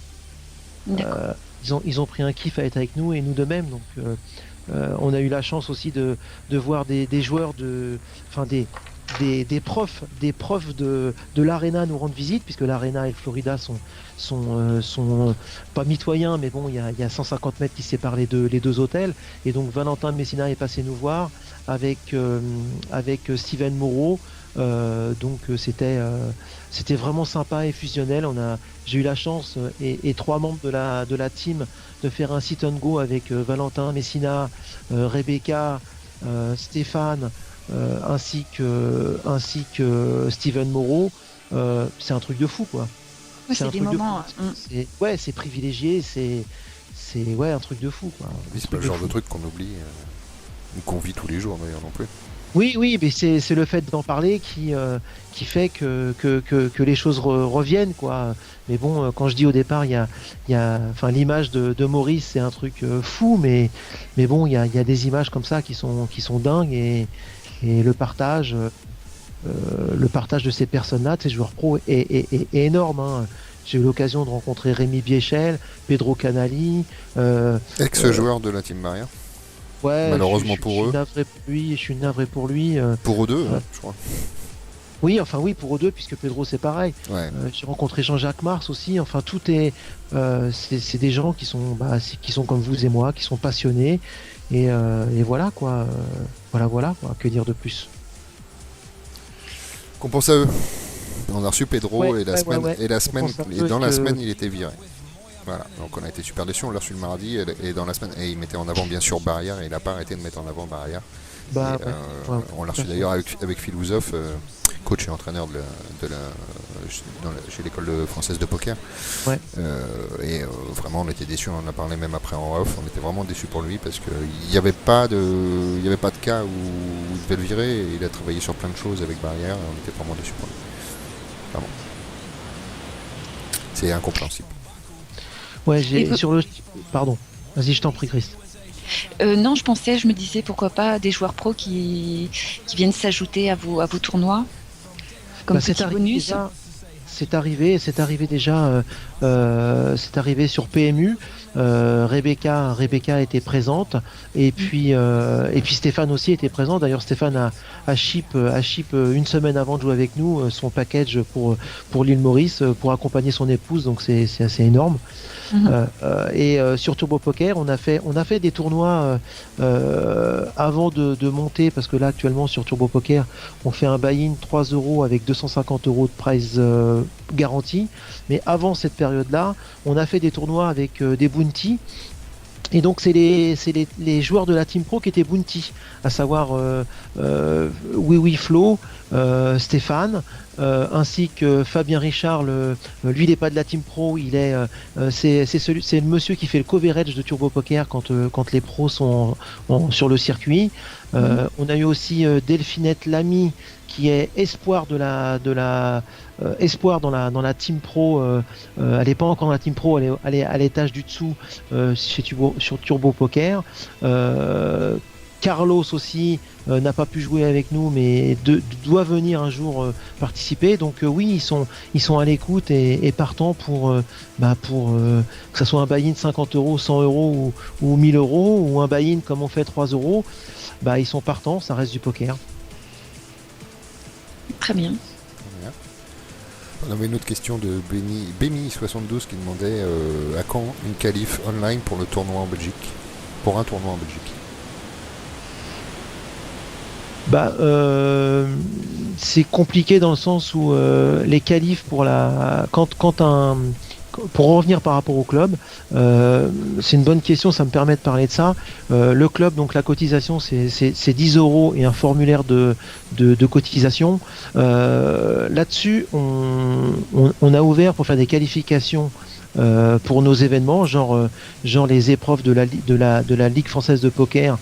Ils ont pris un kiff à être avec nous et nous de même. Donc, on a eu la chance aussi de voir des joueurs des profs de l'Arena nous rendre visite, puisque l'Arena et le Florida sont pas mitoyens, mais bon, il y a 150 mètres qui séparent les deux hôtels, et donc Valentin de Messina est passé nous voir avec Steven Moreau. Donc c'était vraiment sympa et fusionnel. J'ai eu la chance et 3 membres de la team de faire un sit and go avec Valentin Messina, Rebecca, Stéphane, ainsi que Steven Moreau. C'est un truc de fou quoi. Oui, c'est des moments. C'est privilégié, c'est un truc de fou quoi. Oui, c'est pas le genre de truc qu'on oublie ou qu'on vit tous les jours d'ailleurs non plus. Oui, mais c'est le fait d'en parler qui fait que les choses reviennent quoi. Mais bon, quand je dis au départ, il y a l'image de Maurice, c'est un truc fou, mais bon, il y a des images comme ça qui sont dingues, et le partage de ces personnes-là, de ces joueurs pro, est énorme. Hein. J'ai eu l'occasion de rencontrer Rémi Biéchel, Pedro Canali, ex-joueur de la Team Barrière. Ouais, malheureusement pour eux. Je suis navré pour lui. Pour eux deux, je crois. Oui, pour eux deux, puisque Pedro c'est pareil. Ouais. J'ai rencontré Jean-Jacques Mars aussi. Enfin, tout c'est des gens qui sont comme vous et moi, qui sont passionnés. Et voilà quoi. Voilà quoi. Que dire de plus? Qu'on pense à eux. On a reçu Pedro et dans la semaine il était viré. Voilà, donc on a été super déçus, on l'a reçu le mardi et dans la semaine, et il mettait en avant bien sûr Barrière, et il n'a pas arrêté de mettre en avant Barrière. On l'a reçu d'ailleurs avec Phil Ouzoff, coach et entraîneur chez l'école française de poker. Ouais. Vraiment on était déçus, on en a parlé même après en off, on était vraiment déçus pour lui parce qu'il n'y avait pas de cas où il devait le virer, et il a travaillé sur plein de choses avec Barrière, et on était vraiment déçus pour lui. Vraiment. C'est incompréhensible. Ouais, Pardon. Vas-y, je t'en prie, Christ. Non, je me disais pourquoi pas des joueurs pros qui viennent s'ajouter à vos tournois comme petit bonus. C'est arrivé déjà. C'est arrivé sur PMU. Rebecca était présente, et puis Stéphane aussi était présent. D'ailleurs, Stéphane a ship une semaine avant de jouer avec nous son package pour l'île Maurice pour accompagner son épouse. Donc c'est assez énorme. Et sur Turbo Poker, on a fait des tournois avant de monter, parce que là actuellement sur Turbo Poker, on fait un buy-in 3 € avec 250 € de prize garantie. Mais avant cette période-là, on a fait des tournois avec des bounty. Et donc c'est les joueurs de la Team Pro qui étaient bounty, à savoir Flo, Stéphane, ainsi que Fabien Richard. Lui il n'est pas de la Team Pro, c'est le monsieur qui fait le coverage de Turbo Poker quand les pros sont sur le circuit. On a eu aussi Delphinette Lamy, qui est espoir espoir dans la Team Pro. Elle n'est pas encore dans la Team Pro, elle est à l'étage du dessous sur Turbo Poker. Carlos aussi n'a pas pu jouer avec nous, mais doit venir un jour participer. Donc oui, ils sont à l'écoute et partants pour que ce soit un buy-in 50 €, 100 € ou 1000 € ou un buy-in comme on fait 3 €. Ils sont partants, ça reste du poker. Très bien. On avait une autre question de Bémi72 qui demandait à quand une qualif online pour un tournoi en Belgique. C'est compliqué dans le sens où les qualifs pour revenir par rapport au club, c'est une bonne question, ça me permet de parler de ça. Le club, donc la cotisation, c'est 10 € et un formulaire de cotisation. Là-dessus, on a ouvert pour faire des qualifications pour nos événements, genre les épreuves de la Ligue française de poker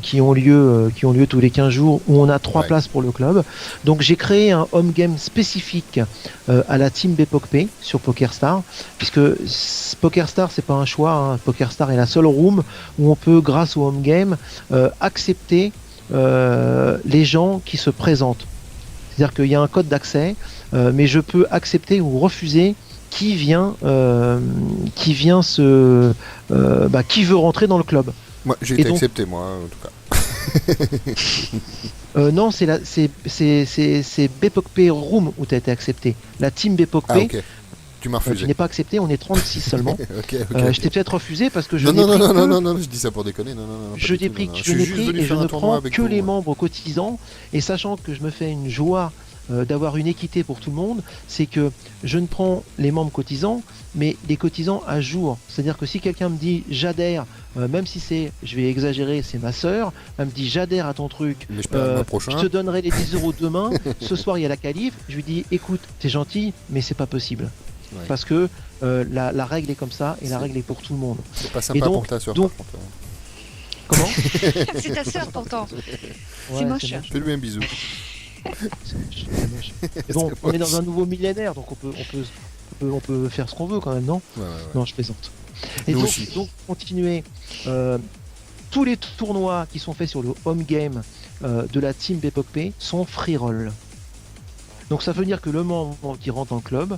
qui ont lieu tous les 15 jours, où on a 3 places pour le club. Donc j'ai créé un home game spécifique à la team BPOCP sur PokerStar, puisque PokerStar c'est pas un choix, hein. PokerStar est la seule room où on peut, grâce au home game, accepter les gens qui se présentent. C'est-à-dire qu'il y a un code d'accès, mais je peux accepter ou refuser qui vient qui veut rentrer dans le club. Moi, j'ai été accepté, moi, en tout cas. Non, c'est BPOCP Room où tu as été accepté. La team BPOCP. Ah, ok. Tu m'as refusé. Tu n'es pas accepté, on est 36 seulement. Okay. Je t'ai peut-être refusé parce que je non, je dis ça pour déconner. Non, je n'ai pris et je ne prends que les membres cotisants. Et sachant que je me fais une joie d'avoir une équité pour tout le monde, c'est que je ne prends les membres cotisants, mais les cotisants à jour. C'est-à-dire que si quelqu'un me dit j'adhère, même si c'est, je vais exagérer, c'est ma sœur, elle me dit j'adhère à ton truc, mais je te donnerai les 10 € demain, ce soir il y a la qualif, je lui dis écoute, t'es gentil, mais c'est pas possible. Ouais. Parce que la règle est comme ça, et la règle est pour tout le monde. C'est pas sympa pour ta sœur, par contre. Comment? C'est ta sœur pourtant. Ouais, c'est moche. Fais-lui un bisou. Bon, on est dans un nouveau millénaire, donc on peut faire ce qu'on veut quand même, non? Ouais. Non, je plaisante. Et donc continuer. Tous les tournois qui sont faits sur le home game de la team BPOCP sont free roll. Donc ça veut dire que le membre qui rentre dans le club,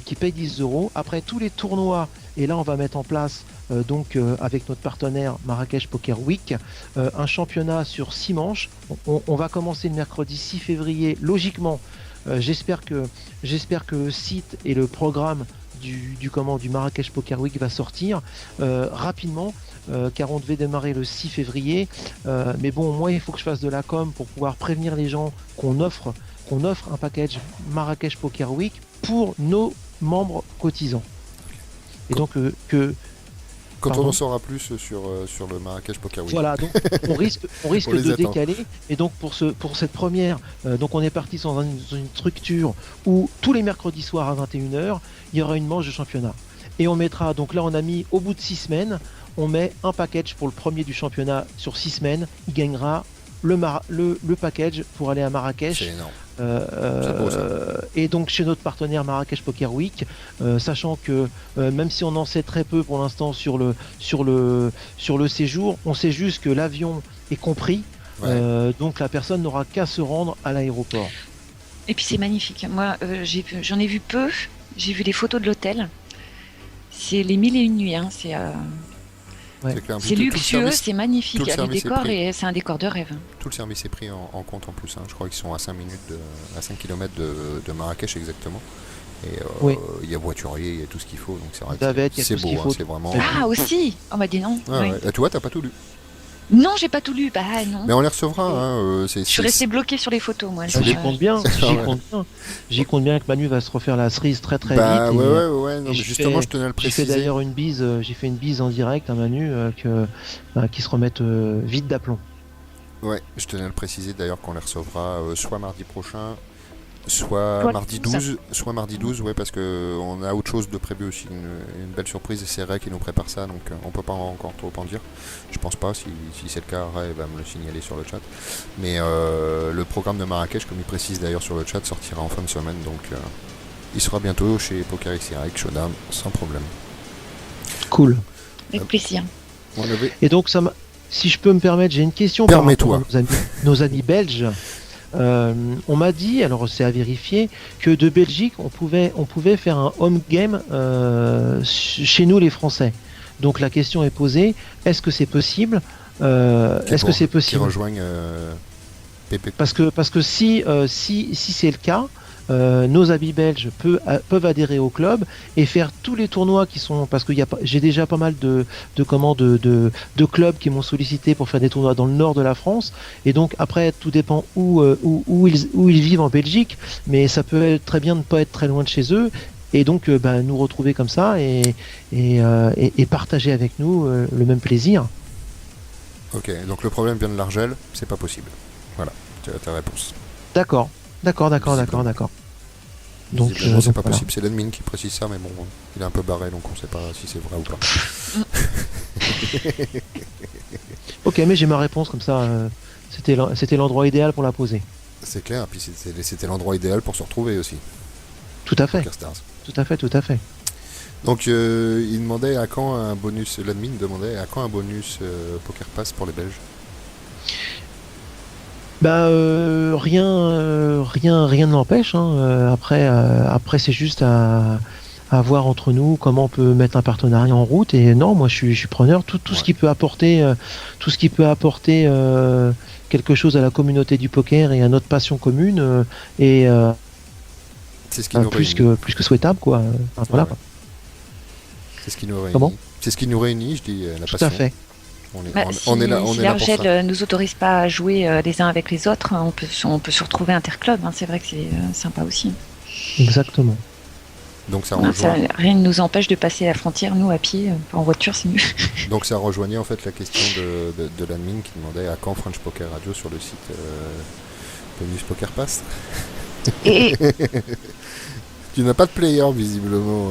qui paye 10 €, après tous les tournois, et là on va mettre en place avec notre partenaire Marrakech Poker Week, un championnat sur 6 manches. On va commencer le mercredi 6 février, logiquement. J'espère que le site et le programme du Marrakech Poker Week va sortir rapidement, car on devait démarrer le 6 février. Mais bon, moi il faut que je fasse de la com pour pouvoir prévenir les gens qu'on offre un package Marrakech Poker Week pour nos membres cotisants. Et donc quand on en saura plus sur le Marrakech Poker Week. Voilà, donc on risque de décaler. Et donc pour cette première, donc on est parti dans une structure où tous les mercredis soirs à 21h, il y aura une manche de championnat. Et on mettra, donc là on a mis au bout de 6 semaines, on met un package pour le premier du championnat sur 6 semaines. Il gagnera le package pour aller à Marrakech. C'est énorme. Et donc chez notre partenaire Marrakech Poker Week, sachant que même si on en sait très peu pour l'instant sur le séjour, on sait juste que l'avion est compris, donc la personne n'aura qu'à se rendre à l'aéroport. Et puis c'est magnifique. Moi j'en ai vu peu, j'ai vu les photos de l'hôtel. C'est les 1001 nuits, hein. C'est luxueux, c'est magnifique, les décors, et c'est un décor de rêve. Tout le service est pris en compte en plus, hein. Je crois qu'ils sont à 5 km de Marrakech exactement. Et il y a voiturier, il y a tout ce qu'il faut, donc c'est vrai que c'est beau, hein, c'est vraiment... Ah aussi. On m'a dit non. Tu vois, t'as pas tout lu. Non, j'ai pas tout lu, non. Mais on les recevra. Hein, je suis resté bloqué sur les photos, moi. J'y compte bien. J'y compte bien que Manu va se refaire la cerise très très vite. Ouais. Non, mais justement, je tenais à le préciser. J'ai fait d'ailleurs une bise en direct à Manu qui se remette vite d'aplomb. Ouais, je tenais à le préciser d'ailleurs qu'on les recevra soit mardi prochain, soit mardi 12, ouais, parce qu'on a autre chose de prévu aussi, une belle surprise, et c'est Ray qui nous prépare ça, donc on peut pas encore trop en dire. Je pense pas, si c'est le cas, Ray va me le signaler sur le chat. Mais le programme de Marrakech, comme il précise d'ailleurs sur le chat, sortira en fin de semaine, donc il sera bientôt chez PokerXY avec Shodam, sans problème. Cool. Avec plaisir. Et donc, si je peux me permettre, j'ai une question par rapport à nos amis belges. On m'a dit, alors c'est à vérifier, que de Belgique on pouvait faire un home game chez nous les Français. Donc la question est posée, est-ce que c'est possible? Est-ce que c'est possible? Qui rejoignent PP. Parce que si c'est le cas, nos amis belges peuvent adhérer au club et faire tous les tournois qui sont, parce que j'ai déjà pas mal de clubs qui m'ont sollicité pour faire des tournois dans le nord de la France, et donc après tout dépend où ils vivent en Belgique, mais ça peut très bien ne pas être très loin de chez eux, et donc nous retrouver comme ça et partager avec nous le même plaisir. Ok, donc le problème vient de l'Argel, c'est pas possible. Voilà, tu as ta réponse. D'accord. Donc, c'est pas voilà. possible, c'est l'admin qui précise ça, mais bon, il est un peu barré, donc on sait pas si c'est vrai ou pas. Ok, mais j'ai ma réponse comme ça. C'était l'endroit idéal pour la poser. C'est clair, puis c'était l'endroit idéal pour se retrouver aussi. Tout à fait. PokerStars. Tout à fait. Donc il demandait à quand un bonus, l'admin demandait à quand un bonus Poker Pass pour les Belges. Bah rien ne l'empêche. Hein. Après c'est juste à voir entre nous comment on peut mettre un partenariat en route. Et non, moi je suis preneur. Tout ce qui peut apporter, quelque chose à la communauté du poker et à notre passion commune et c'est ce qui nous plus que souhaitable quoi. Enfin, voilà. Ouais. C'est ce qui nous réunit. Comment ? C'est ce qui nous réunit, je dis la passion. Tout à fait. On est là pour ça. Si l'Argel nous autorise pas à jouer les uns avec les autres, on peut se retrouver interclub. Hein. C'est vrai que c'est sympa aussi. Exactement. Donc ça rejoint. Rien ne nous empêche de passer la frontière, nous à pied, en voiture, c'est mieux. Donc ça rejoignait en fait la question de l'admin qui demandait à quand French Poker Radio sur le site Bonus Poker Pass. Et tu n'as pas de player visiblement,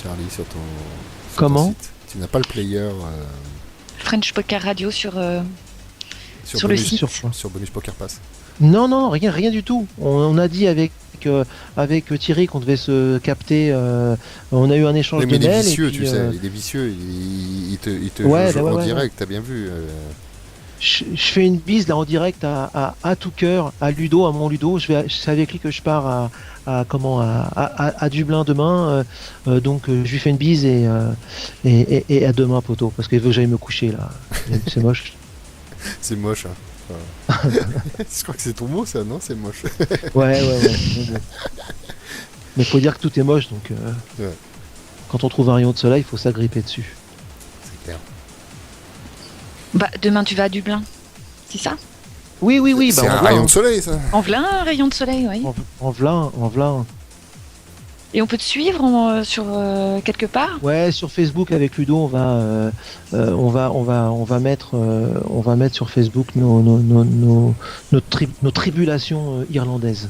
Charlie, sur ton Comment site. Tu n'as pas le player French Poker Radio sur le bonus, site. sur Bonus Poker Pass. Non, rien du tout. On a dit avec Thierry qu'on devait se capter. On a eu un échange de mails. Mais il est vicieux, et puis, tu sais. Il est vicieux. Il te Ouais, joue bah en ouais, direct, t'as bien vu. Je fais une bise là en direct à tout cœur, à Ludo, à mon Ludo. C'est avec lui que je pars à Dublin demain. Donc je lui fais une bise et à demain, poteau, parce qu'il veut que j'aille me coucher là. C'est moche. C'est moche. Hein. Je crois que c'est ton mot, ça, non? C'est moche. Ouais. Mais faut dire que tout est moche, donc Ouais. quand on trouve un rayon de soleil, il faut s'agripper dessus. C'est clair. Bah, demain tu vas à Dublin, c'est ça? Oui. C'est Bah, un rayon de soleil, ça. En v'là un rayon de soleil, oui. En v'là. Et on peut te suivre sur quelque part? Ouais, sur Facebook avec Ludo, on va mettre sur Facebook nos tribulations irlandaises.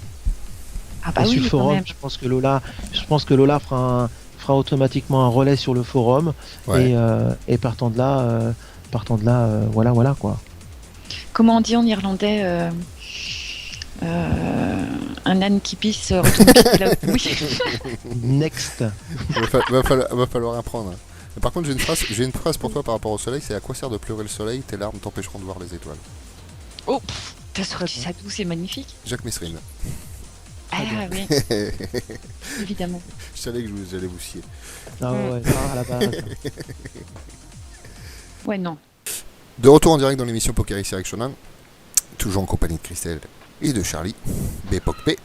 Ah bah Et oui, sur le quand forum, même. je pense que Lola fera automatiquement un relais sur le forum. Ouais. Et partant de là, voilà quoi. Comment on dit en irlandais un âne qui pisse retourne pisser là où... Oui. Next. Va falloir apprendre. Mais par contre, j'ai une phrase pour toi par rapport au soleil. C'est à quoi sert de pleurer le soleil? Tes larmes t'empêcheront de voir les étoiles. Oh, t'as sorti ça d'où? C'est magnifique. Jacques Messrine. Ah oui, évidemment. Je savais que j'allais vous scier. Ah ouais, à la base. Ouais, non. De retour en direct dans l'émission Poker X Shonan, toujours en compagnie de Christelle et de Charlie, BPOCP.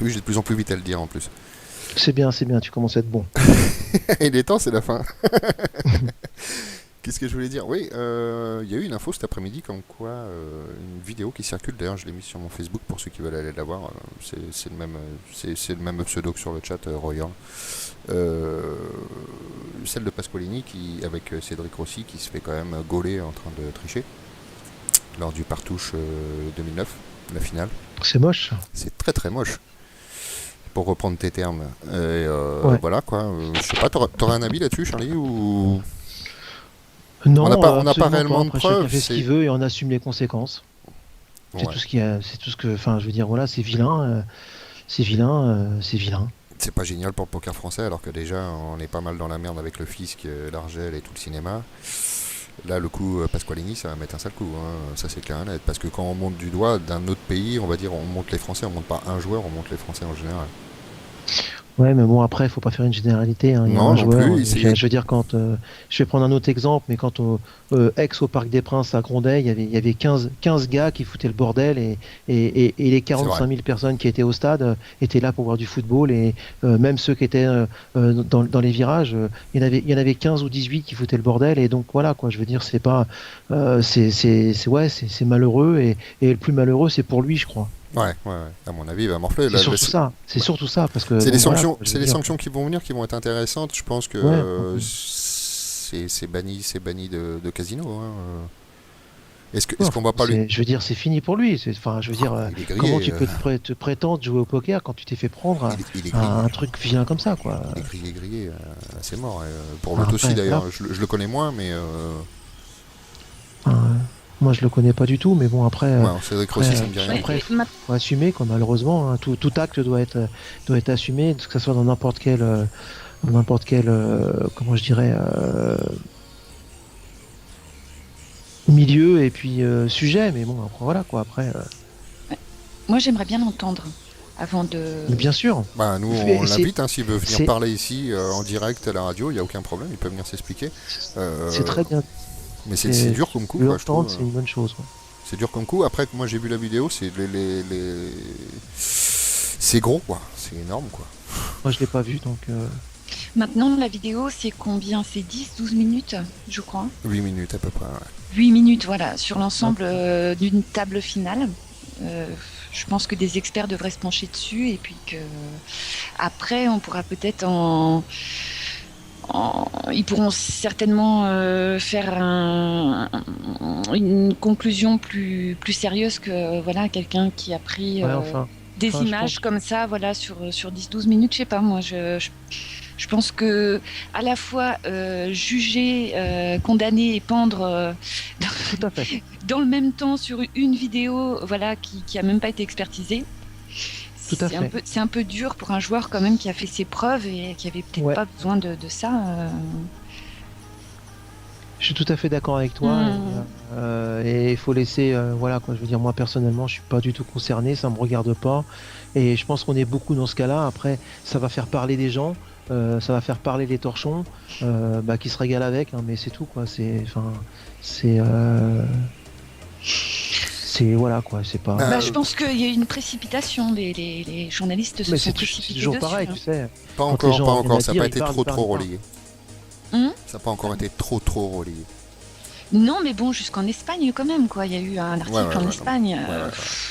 Oui, j'ai de plus en plus vite à le dire en plus. C'est bien, tu commences à être bon. Il est temps, c'est la fin. Qu'est-ce que je voulais dire? Oui, il y a eu une info cet après-midi comme quoi, une vidéo qui circule, d'ailleurs je l'ai mise sur mon Facebook pour ceux qui veulent aller la voir, c'est le même pseudo que sur le chat, Royal. Celle de Pasqualini avec Cédric Rossi qui se fait quand même gauler en train de tricher lors du Partouche 2009, la finale. C'est moche. C'est très très moche, pour reprendre tes termes. Ouais. Voilà quoi, je sais pas, t'aurais un avis là-dessus, Charlie, ou... Non, on n'a pas absolument réellement de Après, preuves. chacun fait ce qu'il veut et on assume les conséquences. Ouais. C'est tout ce que, enfin, je veux dire, voilà, c'est vilain. C'est vilain. C'est pas génial pour le poker français, alors que déjà on est pas mal dans la merde avec le fisc, l'Argel et tout le cinéma. Là, le coup Pasqualini, ça va mettre un sale coup, hein. Ça c'est clair et net. Parce que quand on monte du doigt d'un autre pays, on va dire on monte les Français, on monte pas un joueur, on monte les Français en général. Ouais, mais bon, après, il faut pas faire une généralité. Hein. Il y a Non, un non joueur, plus, je veux dire, quand je vais prendre un autre exemple, mais quand au Parc des Princes à Grondey, il y avait 15 gars qui foutaient le bordel et les 45 000 personnes qui étaient au stade étaient là pour voir du football et même ceux qui étaient dans les virages, il y en avait 15 ou 18 qui foutaient le bordel et donc voilà quoi. Je veux dire, c'est pas, c'est malheureux et le plus malheureux c'est pour lui, je crois. Ouais. À mon avis, il va morfler. C'est surtout ça, parce que c'est les sanctions, voilà, les sanctions qui vont venir, qui vont être intéressantes. Je pense que c'est banni de casino. Hein. Est-ce qu'on va pas lui... Je veux dire, c'est fini pour lui. Enfin, je veux dire, il est grillé, comment tu peux te prétendre jouer au poker quand tu t'es fait prendre il est à grillé. un truc vilain comme ça, quoi. Il est grillé, c'est mort. Pour l'autre aussi, d'ailleurs, je le connais moins, mais... Moi, je le connais pas du tout, mais bon, après... Cédric Rossi, ça me dit rien. Après, faut assumer, quoi, malheureusement. Hein, tout acte doit être assumé, que ce soit dans n'importe quel... comment je dirais... milieu et puis sujet, mais bon, après, voilà, quoi, après... Moi, j'aimerais bien l'entendre avant de... Bien sûr. Bah, nous, on l'invite, hein, s'il veut venir parler ici en direct à la radio, il n'y a aucun problème, il peut venir s'expliquer. C'est très bien. Mais c'est dur comme coup, quoi, je trouve. C'est une bonne chose. Quoi. C'est dur comme coup. Après, moi, j'ai vu la vidéo, c'est c'est gros, quoi. C'est énorme, quoi. Moi, je l'ai pas vu, donc... Maintenant, la vidéo, c'est combien? C'est 10-12 minutes, je crois. 8 minutes à peu près, ouais. 8 minutes, voilà, sur l'ensemble d'une table finale. Je pense que des experts devraient se pencher dessus et puis que après, on pourra peut-être ils pourront certainement faire une conclusion plus sérieuse que voilà quelqu'un qui a pris des images comme ça, voilà, sur 10-12 minutes. Je sais pas, moi, je pense que à la fois juger, condamner et pendre tout à fait. dans le même temps sur une vidéo, voilà, qui a même pas été expertisée. Tout à fait. C'est un peu dur pour un joueur quand même qui a fait ses preuves et qui avait peut-être pas besoin de ça. Je suis tout à fait d'accord avec toi. Et il faut laisser, voilà, quoi. Je veux dire, moi personnellement, je suis pas du tout concerné, ça me regarde pas. Et je pense qu'on est beaucoup dans ce cas-là. Après, ça va faire parler des gens. Ça va faire parler les torchons qui se régalent avec, hein, mais c'est tout, quoi. C'est voilà, quoi, c'est pas. Je pense qu'il y a eu une précipitation. Les journalistes se sont précipités. C'est toujours dessus, pareil, tu sais. Pas encore. Ça n'a pas été trop relayé. Ça n'a pas encore été trop relayé. Non, mais bon, jusqu'en Espagne quand même, quoi. Il y a eu un article en Espagne.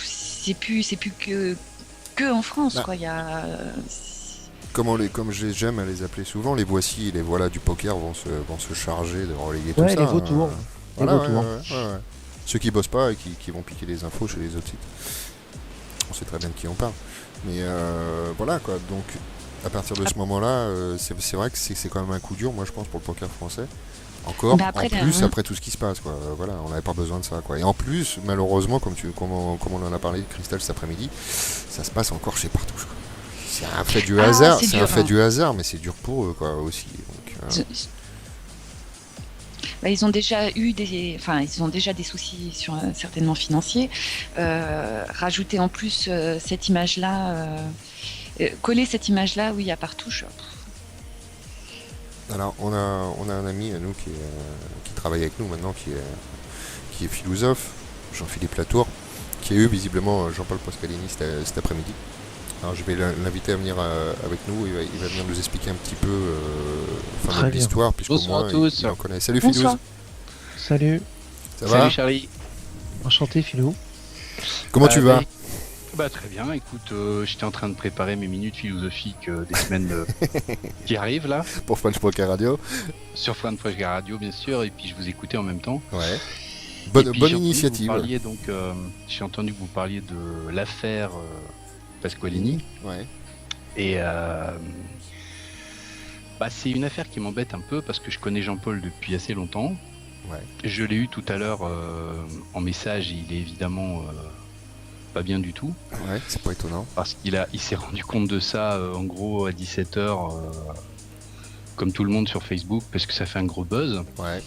C'est plus que en France, quoi. Il y a. Comme j'aime à les appeler souvent, les voici, les voilà du poker vont se charger de relayer tout ça. Les vautours. Ceux qui bossent pas et qui vont piquer les infos chez les autres sites. On sait très bien de qui on parle. Mais voilà, quoi. Donc, à partir de ce moment-là, c'est vrai que c'est quand même un coup dur, moi je pense, pour le poker français. Encore, après tout ce qui se passe, quoi. Voilà, on n'avait pas besoin de ça, quoi. Et en plus, malheureusement, comme on en a parlé de Christelle cet après-midi, ça se passe encore chez Partouche, quoi. C'est un fait du hasard, du hasard, mais c'est dur pour eux, quoi, aussi. Donc, ils ont déjà eu des soucis certainement financiers. Rajouter en plus cette image-là, coller cette image-là, oui, à Partouche. Alors, on a un ami à nous qui travaille avec nous maintenant, qui est philosophe, Jean-Philippe Latour, qui a eu visiblement Jean-Paul Pasqualini cet après-midi. Alors, je vais l'inviter à venir avec nous, il va venir nous expliquer un petit peu l'histoire, puisqu'au moins il en connaît. Salut Philou. Salut. Ça va? Salut Charlie. Enchanté Philou. Comment tu vas? Très bien, écoute, j'étais en train de préparer mes minutes philosophiques des semaines qui arrivent là. Pour French Poker Radio. Sur French Poker Radio, bien sûr, et puis je vous écoutais en même temps. Ouais. Bonne initiative. J'ai entendu que vous parliez de l'affaire Pasqualini. Ouais. Et c'est une affaire qui m'embête un peu parce que je connais Jean-Paul depuis assez longtemps. Ouais. Je l'ai eu tout à l'heure en message et il est évidemment pas bien du tout. Ouais, c'est pas étonnant. Parce il s'est rendu compte de ça en gros à 17h comme tout le monde sur Facebook parce que ça fait un gros buzz. Ouais.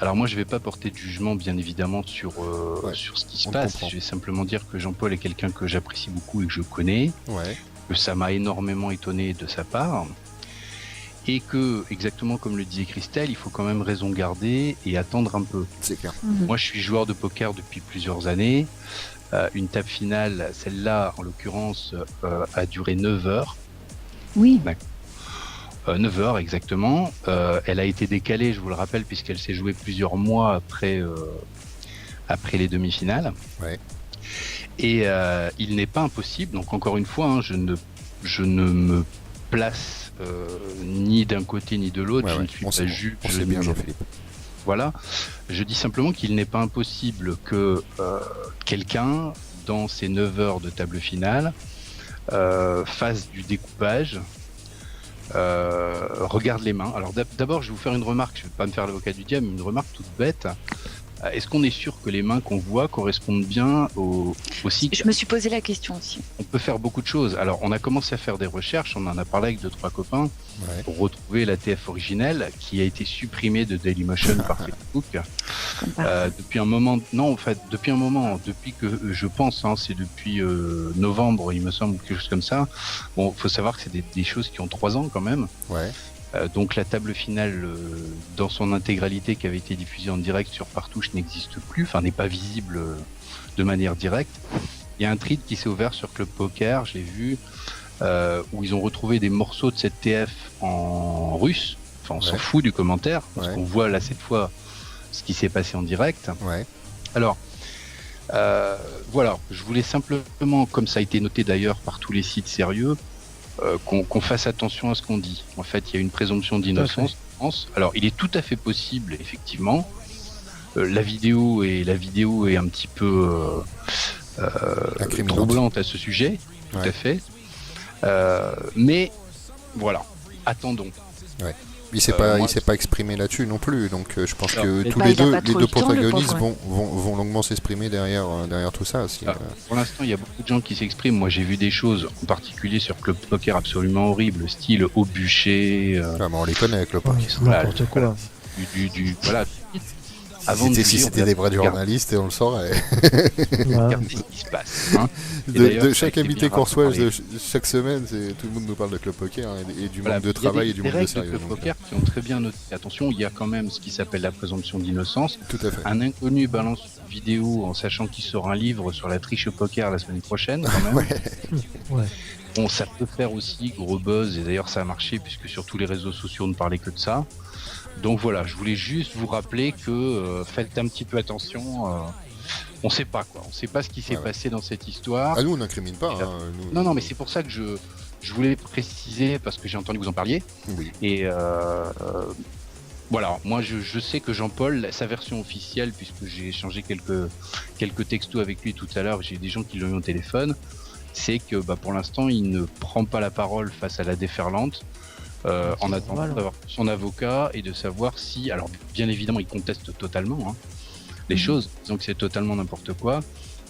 Alors moi je vais pas porter de jugement bien évidemment sur ce qui se passe. Je vais simplement dire que Jean-Paul est quelqu'un que j'apprécie beaucoup et que je connais. Ouais. Que ça m'a énormément étonné de sa part. Et que, exactement comme le disait Christelle, il faut quand même raison garder et attendre un peu. C'est clair. Moi, je suis joueur de poker depuis plusieurs années. Une table finale, celle-là, en l'occurrence, a duré 9 heures. Oui. 9 heures, exactement. Elle a été décalée, je vous le rappelle, puisqu'elle s'est jouée plusieurs mois après les demi-finales. Ouais. Et il n'est pas impossible, donc encore une fois, je ne me place ni d'un côté ni de l'autre, je ne suis pas juge. On sait bien, Jean-Philippe. voilà. Je dis simplement qu'il n'est pas impossible que quelqu'un, dans ces 9 heures de table finale, fasse du découpage, regarde les mains. Alors d'abord, je vais vous faire une remarque, je ne vais pas me faire l'avocat du diable, mais une remarque toute bête. Est-ce qu'on est sûr que les mains qu'on voit correspondent bien au cycle ? Je me suis posé la question aussi. On peut faire beaucoup de choses. Alors, on a commencé à faire des recherches, on en a parlé avec 2-3 copains pour retrouver la TF originelle qui a été supprimée de Dailymotion par Facebook. Depuis un moment, depuis que je pense, c'est depuis novembre, il me semble, quelque chose comme ça. Bon, faut savoir que c'est des choses qui ont 3 ans quand même. Ouais. Donc la table finale dans son intégralité qui avait été diffusée en direct sur Partouche n'existe plus, enfin n'est pas visible de manière directe. Il y a un thread qui s'est ouvert sur Club Poker, j'ai vu, où ils ont retrouvé des morceaux de cette TF en russe, enfin on s'en fout du commentaire, parce qu'on voit là cette fois ce qui s'est passé en direct. Ouais. Alors, voilà, je voulais simplement, comme ça a été noté d'ailleurs par tous les sites sérieux, qu'on fasse attention à ce qu'on dit. En fait, il y a une présomption d'innocence. Alors, il est tout à fait possible, effectivement. La vidéo est un petit peu troublante à ce sujet, tout à fait. Mais voilà, attendons. Ouais. Il s'est pas exprimé là-dessus non plus, donc je pense que tous les deux protagonistes vont longuement s'exprimer derrière tout ça. Pour l'instant, il y a beaucoup de gens qui s'expriment. Moi, j'ai vu des choses, en particulier sur Club Poker, absolument horribles, style au bûcher. On les connaît, Club Poker. N'importe quoi. Voilà. Si c'était des vrais journalistes, et on le saurait. Regardez ce qui se passe. De chaque invité qu'on reçoit chaque semaine, tout le monde nous parle de Club Poker et du monde de travail et du monde de sérieux. Club Poker qui ont très bien noté. Attention, il y a quand même ce qui s'appelle la présomption d'innocence. Tout à fait. Un inconnu balance une vidéo en sachant qu'il sort un livre sur la triche au poker la semaine prochaine, quand même. Bon, ça peut faire aussi gros buzz, et d'ailleurs ça a marché puisque sur tous les réseaux sociaux on ne parlait que de ça. Donc voilà, je voulais juste vous rappeler que faites un petit peu attention. On sait pas quoi, on sait pas ce qui s'est passé dans cette histoire. Ah, nous on n'incrimine pas. Non, mais c'est pour ça que je voulais préciser parce que j'ai entendu que vous en parliez. Oui. Et voilà, moi je sais que Jean-Paul, sa version officielle, puisque j'ai échangé quelques textos avec lui tout à l'heure, j'ai des gens qui l'ont eu au téléphone, c'est que pour l'instant il ne prend pas la parole face à la déferlante. En attendant d'avoir son avocat et de savoir si, alors bien évidemment il conteste totalement les choses, disons que c'est totalement n'importe quoi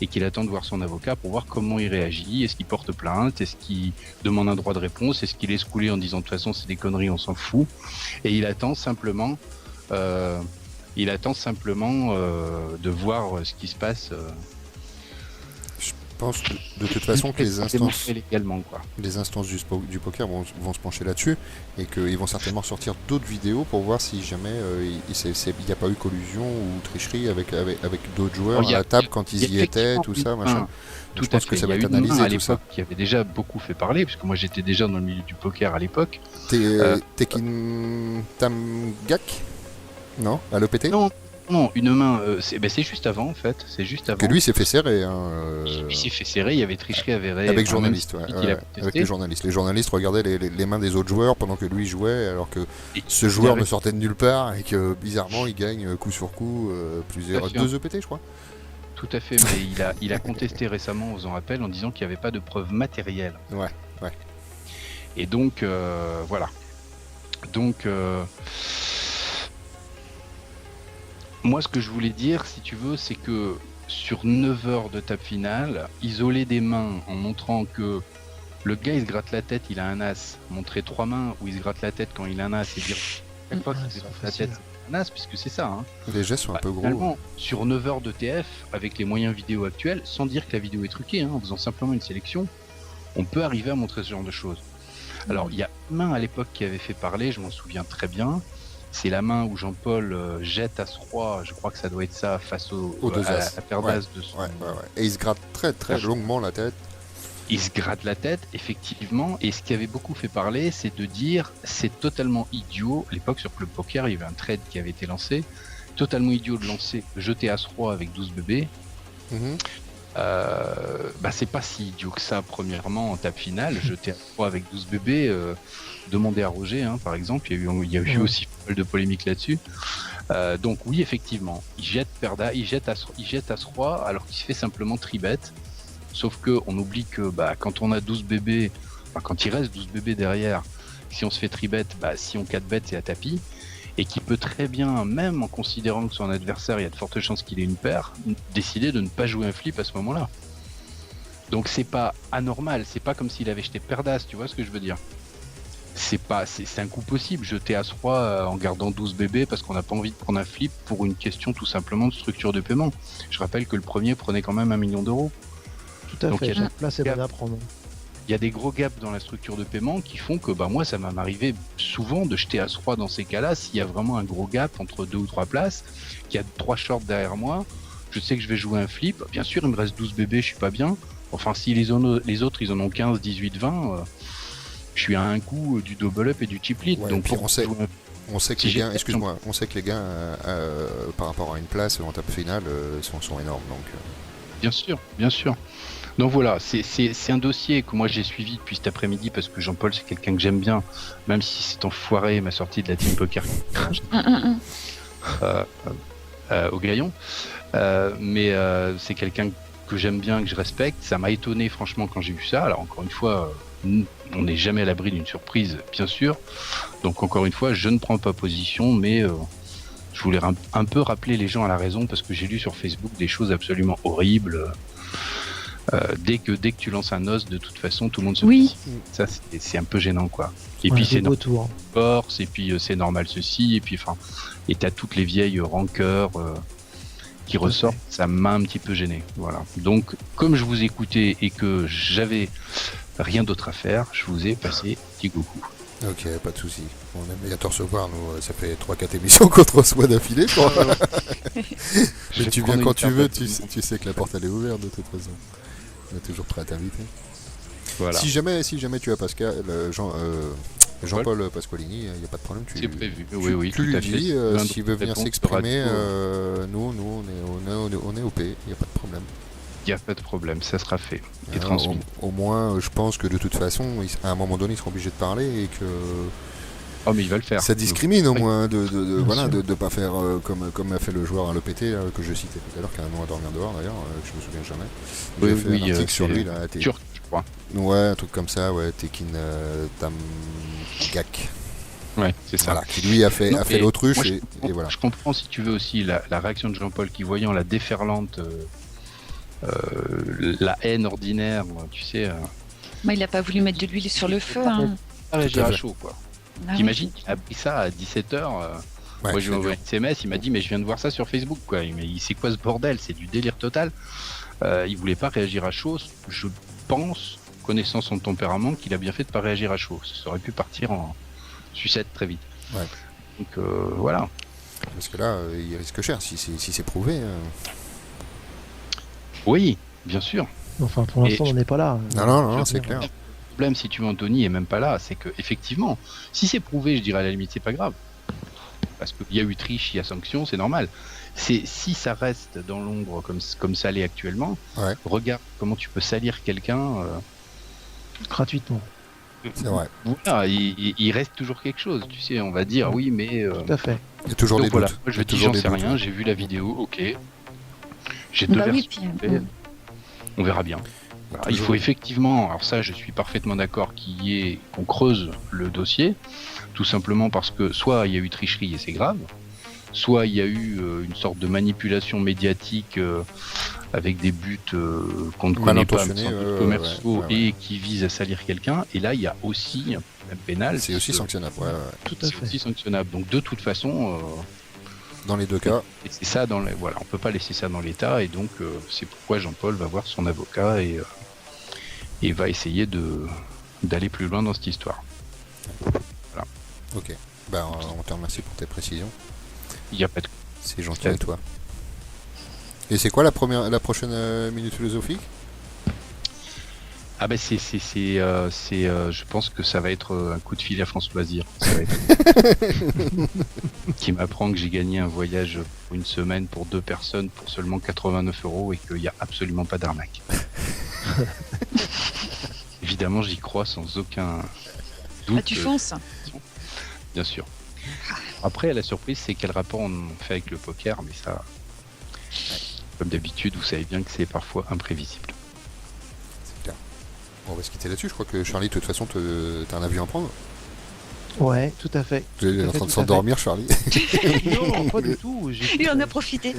et qu'il attend de voir son avocat pour voir comment il réagit, est-ce qu'il porte plainte, est-ce qu'il demande un droit de réponse, est-ce qu'il laisse couler en disant de toute façon c'est des conneries, on s'en fout, et il attend simplement de voir ce qui se passe. Je pense de toute façon que les instances du poker vont se pencher là-dessus et qu'ils vont certainement sortir d'autres vidéos pour voir si jamais il n'y a pas eu collusion ou tricherie avec d'autres joueurs à la table quand ils y étaient, tout ça, machin. Je pense que ça va être analysé à l'époque qui avait déjà beaucoup fait parler, puisque moi j'étais déjà dans le milieu du poker à l'époque. Tekin Tamgak ? Non ? À l'EPT ? Non, une main, c'est juste avant en fait, c'est juste avant. Que lui s'est fait serrer. Il s'est fait serrer, il y avait tricherie avérée. Avec journalistes, avec les journalistes. Les journalistes regardaient les mains des autres joueurs pendant que lui jouait, alors que ce joueur ne sortait de nulle part et que bizarrement il gagne coup sur coup plusieurs 2 EPT, je crois. Tout à fait, mais il a contesté récemment, faisant appel, en disant qu'il n'y avait pas de preuves matérielles. Ouais. Et donc, voilà. Donc, moi, ce que je voulais dire, si tu veux, c'est que sur 9 heures de table finale, isoler des mains en montrant que le gars il se gratte la tête, il a un as, montrer 3 mains où il se gratte la tête quand il a un as et dire chaque fois qu'il se gratte la tête, c'est un as, puisque c'est ça. Les gestes sont un peu gros. Sur 9 heures de TF, avec les moyens vidéo actuels, sans dire que la vidéo est truquée, en faisant simplement une sélection, on peut arriver à montrer ce genre de choses. Alors, il y a une main à l'époque qui avait fait parler, je m'en souviens très bien. C'est la main où Jean-Paul jette As-Roi, je crois que ça doit être ça, face à la paire d'As de son... Et il se gratte très très longuement la tête. Il se gratte la tête, effectivement, et ce qui avait beaucoup fait parler, c'est de dire, c'est totalement idiot, à l'époque sur Club Poker, il y avait un trade qui avait été lancé, totalement idiot de jeter As-Roi avec 12 bébés. C'est pas si idiot que ça, premièrement, en table finale, jeter As-Roi avec 12 bébés... Demander à Roger, par exemple, il y a eu aussi pas mal de polémiques là-dessus. Donc oui, effectivement, il jette As-Roi alors qu'il se fait simplement tribet. Sauf que on oublie que quand on a 12 bébés, quand il reste 12 bébés derrière, si on se fait tribet, si on 4 bêtes, c'est à tapis. Et qui peut très bien, même en considérant que son adversaire, il y a de fortes chances qu'il ait une paire, décider de ne pas jouer un flip à ce moment-là. Donc c'est pas anormal, c'est pas comme s'il avait jeté paire d'as, tu vois ce que je veux dire. C'est un coup possible, jeter As-Roi en gardant 12 bébés parce qu'on n'a pas envie de prendre un flip pour une question tout simplement de structure de paiement. Je rappelle que le premier prenait quand même 1 million d'euros. Tout à fait, chaque place est bonne à prendre. Il y a des gros gaps dans la structure de paiement qui font que moi ça m'est arrivé souvent de jeter As-Roi dans ces cas-là s'il y a vraiment un gros gap entre 2 ou 3 places, qu'il y a 3 shorts derrière moi, je sais que je vais jouer un flip, bien sûr il me reste 12 bébés, je suis pas bien, enfin si les autres ils en ont 15, 18, 20, je suis à un coup du double up et du chip lead. Ouais, donc on sait que les gains, on sait que les gains par rapport à une place en table finale sont énormes. Donc, Bien sûr. Donc voilà, c'est un dossier que moi j'ai suivi depuis cet après-midi parce que Jean-Paul c'est quelqu'un que j'aime bien, même si c'est enfoiré m'a sorti de la team poker au Gaillon, mais c'est quelqu'un que j'aime bien, que je respecte. Ça m'a étonné franchement quand j'ai vu ça. Alors encore une fois, on n'est jamais à l'abri d'une surprise, bien sûr. Donc encore une fois, je ne prends pas position, mais je voulais un peu rappeler les gens à la raison parce que j'ai lu sur Facebook des choses absolument horribles. Dès que tu lances un os, de toute façon, tout le monde se Oui. Ça, c'est un peu gênant, quoi. Et puis c'est normal, force, et puis c'est normal ceci, et puis et t'as toutes les vieilles rancœurs qui ressortent. Ça m'a un petit peu gêné, voilà. Donc, comme je vous écoutais et que j'avais rien d'autre à faire, je vous ai passé petit coucou. Ok, pas de souci. On aime bien te recevoir, nous. Ça fait 3-4 émissions qu'on te reçoit d'affilée. Tu viens quand tu veux, tu sais que la porte elle est ouverte de toute façon. On est toujours prêt à t'inviter. Voilà. Si jamais tu as Pascal, Jean-Paul Pasqualini, il n'y a pas de problème. C'est prévu. Oui, tu tout à lui dis fait. s'il veut venir s'exprimer. Nous, on est OP. Il n'y a pas de problème. Il n'y a pas de problème, ça sera fait et transmis. Au moins, je pense que de toute façon, à un moment donné, ils seront obligés de parler et que. Oh, mais il va le faire. Ça discrimine au moins de pas faire comme a fait le joueur à l'EPT que je citais tout à l'heure, qui a un nom à dormir dehors d'ailleurs, que je me souviens jamais. Il a fait un article sur lui là. Turc, je crois. Ouais, un truc comme ça, ouais, Tekin Tamgak. Ouais, c'est ça. Voilà, qui lui a fait l'autruche et voilà. Je comprends si tu veux aussi la réaction de Jean-Paul qui, voyant la déferlante, la haine ordinaire, tu sais. Il a pas voulu mettre de l'huile sur le feu. Hein. Réagir à chaud, quoi. Ah T'imagines, il a pris ça à 17h. Moi, je lui ai envoyé un SMS, il m'a dit, mais je viens de voir ça sur Facebook, quoi. Mais c'est quoi ce bordel? C'est du délire total. Il voulait pas réagir à chaud. Je pense, connaissant son tempérament, qu'il a bien fait de pas réagir à chaud. Ça aurait pu partir en sucette très vite. Ouais. Donc voilà. Parce que là, il risque cher si c'est prouvé. Oui, bien sûr. Enfin, pour l'instant, on n'est pas là. Non, c'est clair. Le problème, si tu veux, Anthony est même pas là, c'est que effectivement, si c'est prouvé, je dirais à la limite, c'est pas grave, parce qu'il y a eu triche, il y a sanction, c'est normal. Si ça reste dans l'ombre comme ça l'est actuellement, regarde comment tu peux salir quelqu'un gratuitement. C'est vrai. Voilà, il reste toujours quelque chose, tu sais, on va dire oui, mais tout à fait. Il y a toujours des doutes. Moi, je dis, j'en sais rien, j'ai vu la vidéo, ok. J'ai deux versions. On verra bien. Voilà, il faut effectivement, alors ça je suis parfaitement d'accord, qu'on creuse le dossier, tout simplement parce que soit il y a eu tricherie et c'est grave, soit il y a eu une sorte de manipulation médiatique avec des buts qu'on ne connaît pas, commerciaux et qui visent à salir quelqu'un, et là il y a aussi un problème pénal. C'est aussi sanctionnable. Tout à fait. C'est aussi sanctionnable, donc de toute façon... dans les deux cas. Et c'est ça voilà, on peut pas laisser ça dans l'état, et donc c'est pourquoi Jean-Paul va voir son avocat et va essayer d'aller plus loin dans cette histoire. Voilà. Ok. On te remercie pour tes précisions. Il n'y a pas de... C'est gentil à toi. Et c'est quoi la prochaine minute philosophique? Ah je pense que ça va être un coup de fil à France Loisirs. Qui m'apprend que j'ai gagné un voyage pour une semaine pour 2 personnes pour seulement 89 € et qu'il n'y a absolument pas d'arnaque. Évidemment, j'y crois sans aucun doute. Tu fonces. Bien sûr. Après, la surprise, c'est quel rapport on fait avec le poker, mais ça, comme d'habitude, vous savez bien que c'est parfois imprévisible. C'est clair. Bon, on va se quitter là-dessus. Je crois que Charlie, de toute façon, t'as un avion à prendre. Ouais, tout à fait. Tu es en train de s'endormir, Charlie. Non, pas du tout. Il en a profité.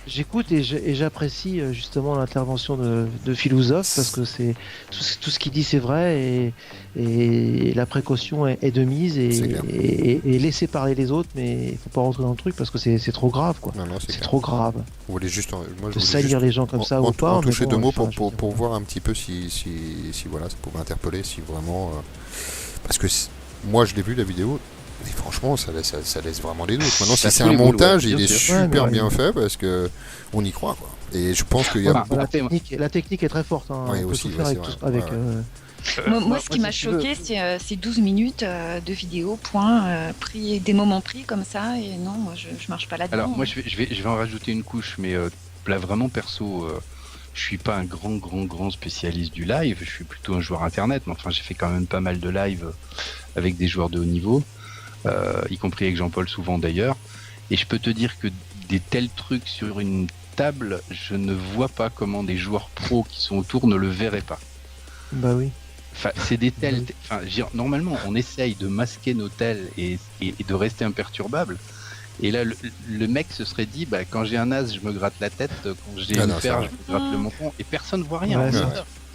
J'écoute et j'apprécie justement l'intervention de Philosophe parce que c'est tout ce qu'il dit, c'est vrai et la précaution est de mise et laisser parler les autres, mais il faut pas rentrer dans le truc parce que c'est trop grave, quoi. Non, c'est trop grave. On voulait juste, moi, de salir les gens comme ça ou pas. En toucher deux mots pour voir un petit peu si voilà, ça pouvait interpeller, si vraiment, parce que moi je l'ai vu la vidéo. Et franchement, ça laisse vraiment les doutes. Maintenant, si c'est un montage, il est super bien fait parce que on y croit, quoi. Et je pense qu'il y a la technique est très forte. Hein. Oui, on peut aussi, tout faire avec. Moi, ce qui m'a choqué, c'est 12 minutes de vidéo, pris, des moments pris comme ça. Et non, moi, je marche pas là-dedans. Alors, moi, je vais en rajouter une couche, mais là, vraiment, perso, je suis pas un grand spécialiste du live. Je suis plutôt un joueur internet, mais enfin, j'ai fait quand même pas mal de live avec des joueurs de haut niveau. Y compris avec Jean-Paul souvent d'ailleurs, et je peux te dire que des tels trucs sur une table, je ne vois pas comment des joueurs pros qui sont autour ne le verraient pas. Bah oui. Enfin, c'est des tels. Enfin, normalement, on essaye de masquer nos tels et de rester imperturbable. Et là, le mec se serait dit, bah, quand j'ai un as, je me gratte la tête, quand j'ai une paire, je me gratte le menton, et personne ne voit rien. Ouais,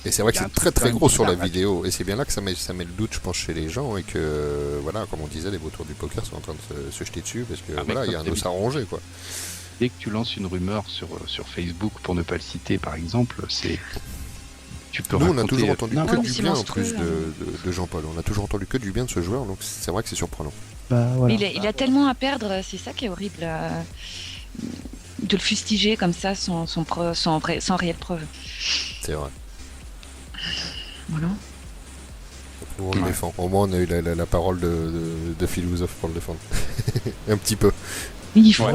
et c'est vrai que c'est très gros sur la vidéo, et c'est bien là que ça met le doute, je pense, chez les gens, et que, voilà, comme on disait, les vautours du poker sont en train de se jeter dessus, parce que voilà, il y a un os à ronger, quoi. Dès que tu lances une rumeur sur Facebook, pour ne pas le citer, par exemple, tu peux. Nous, on a toujours entendu que du bien en plus de Jean-Paul. On a toujours entendu que du bien de ce joueur, donc c'est vrai que c'est surprenant. Bah, voilà. Il a tellement à perdre, c'est ça qui est horrible, de le fustiger comme ça sans réelle preuve. C'est vrai. Voilà. On le défend. Au moins, on a eu la parole de Philosophe pour le défendre. Un petit peu. Il faut,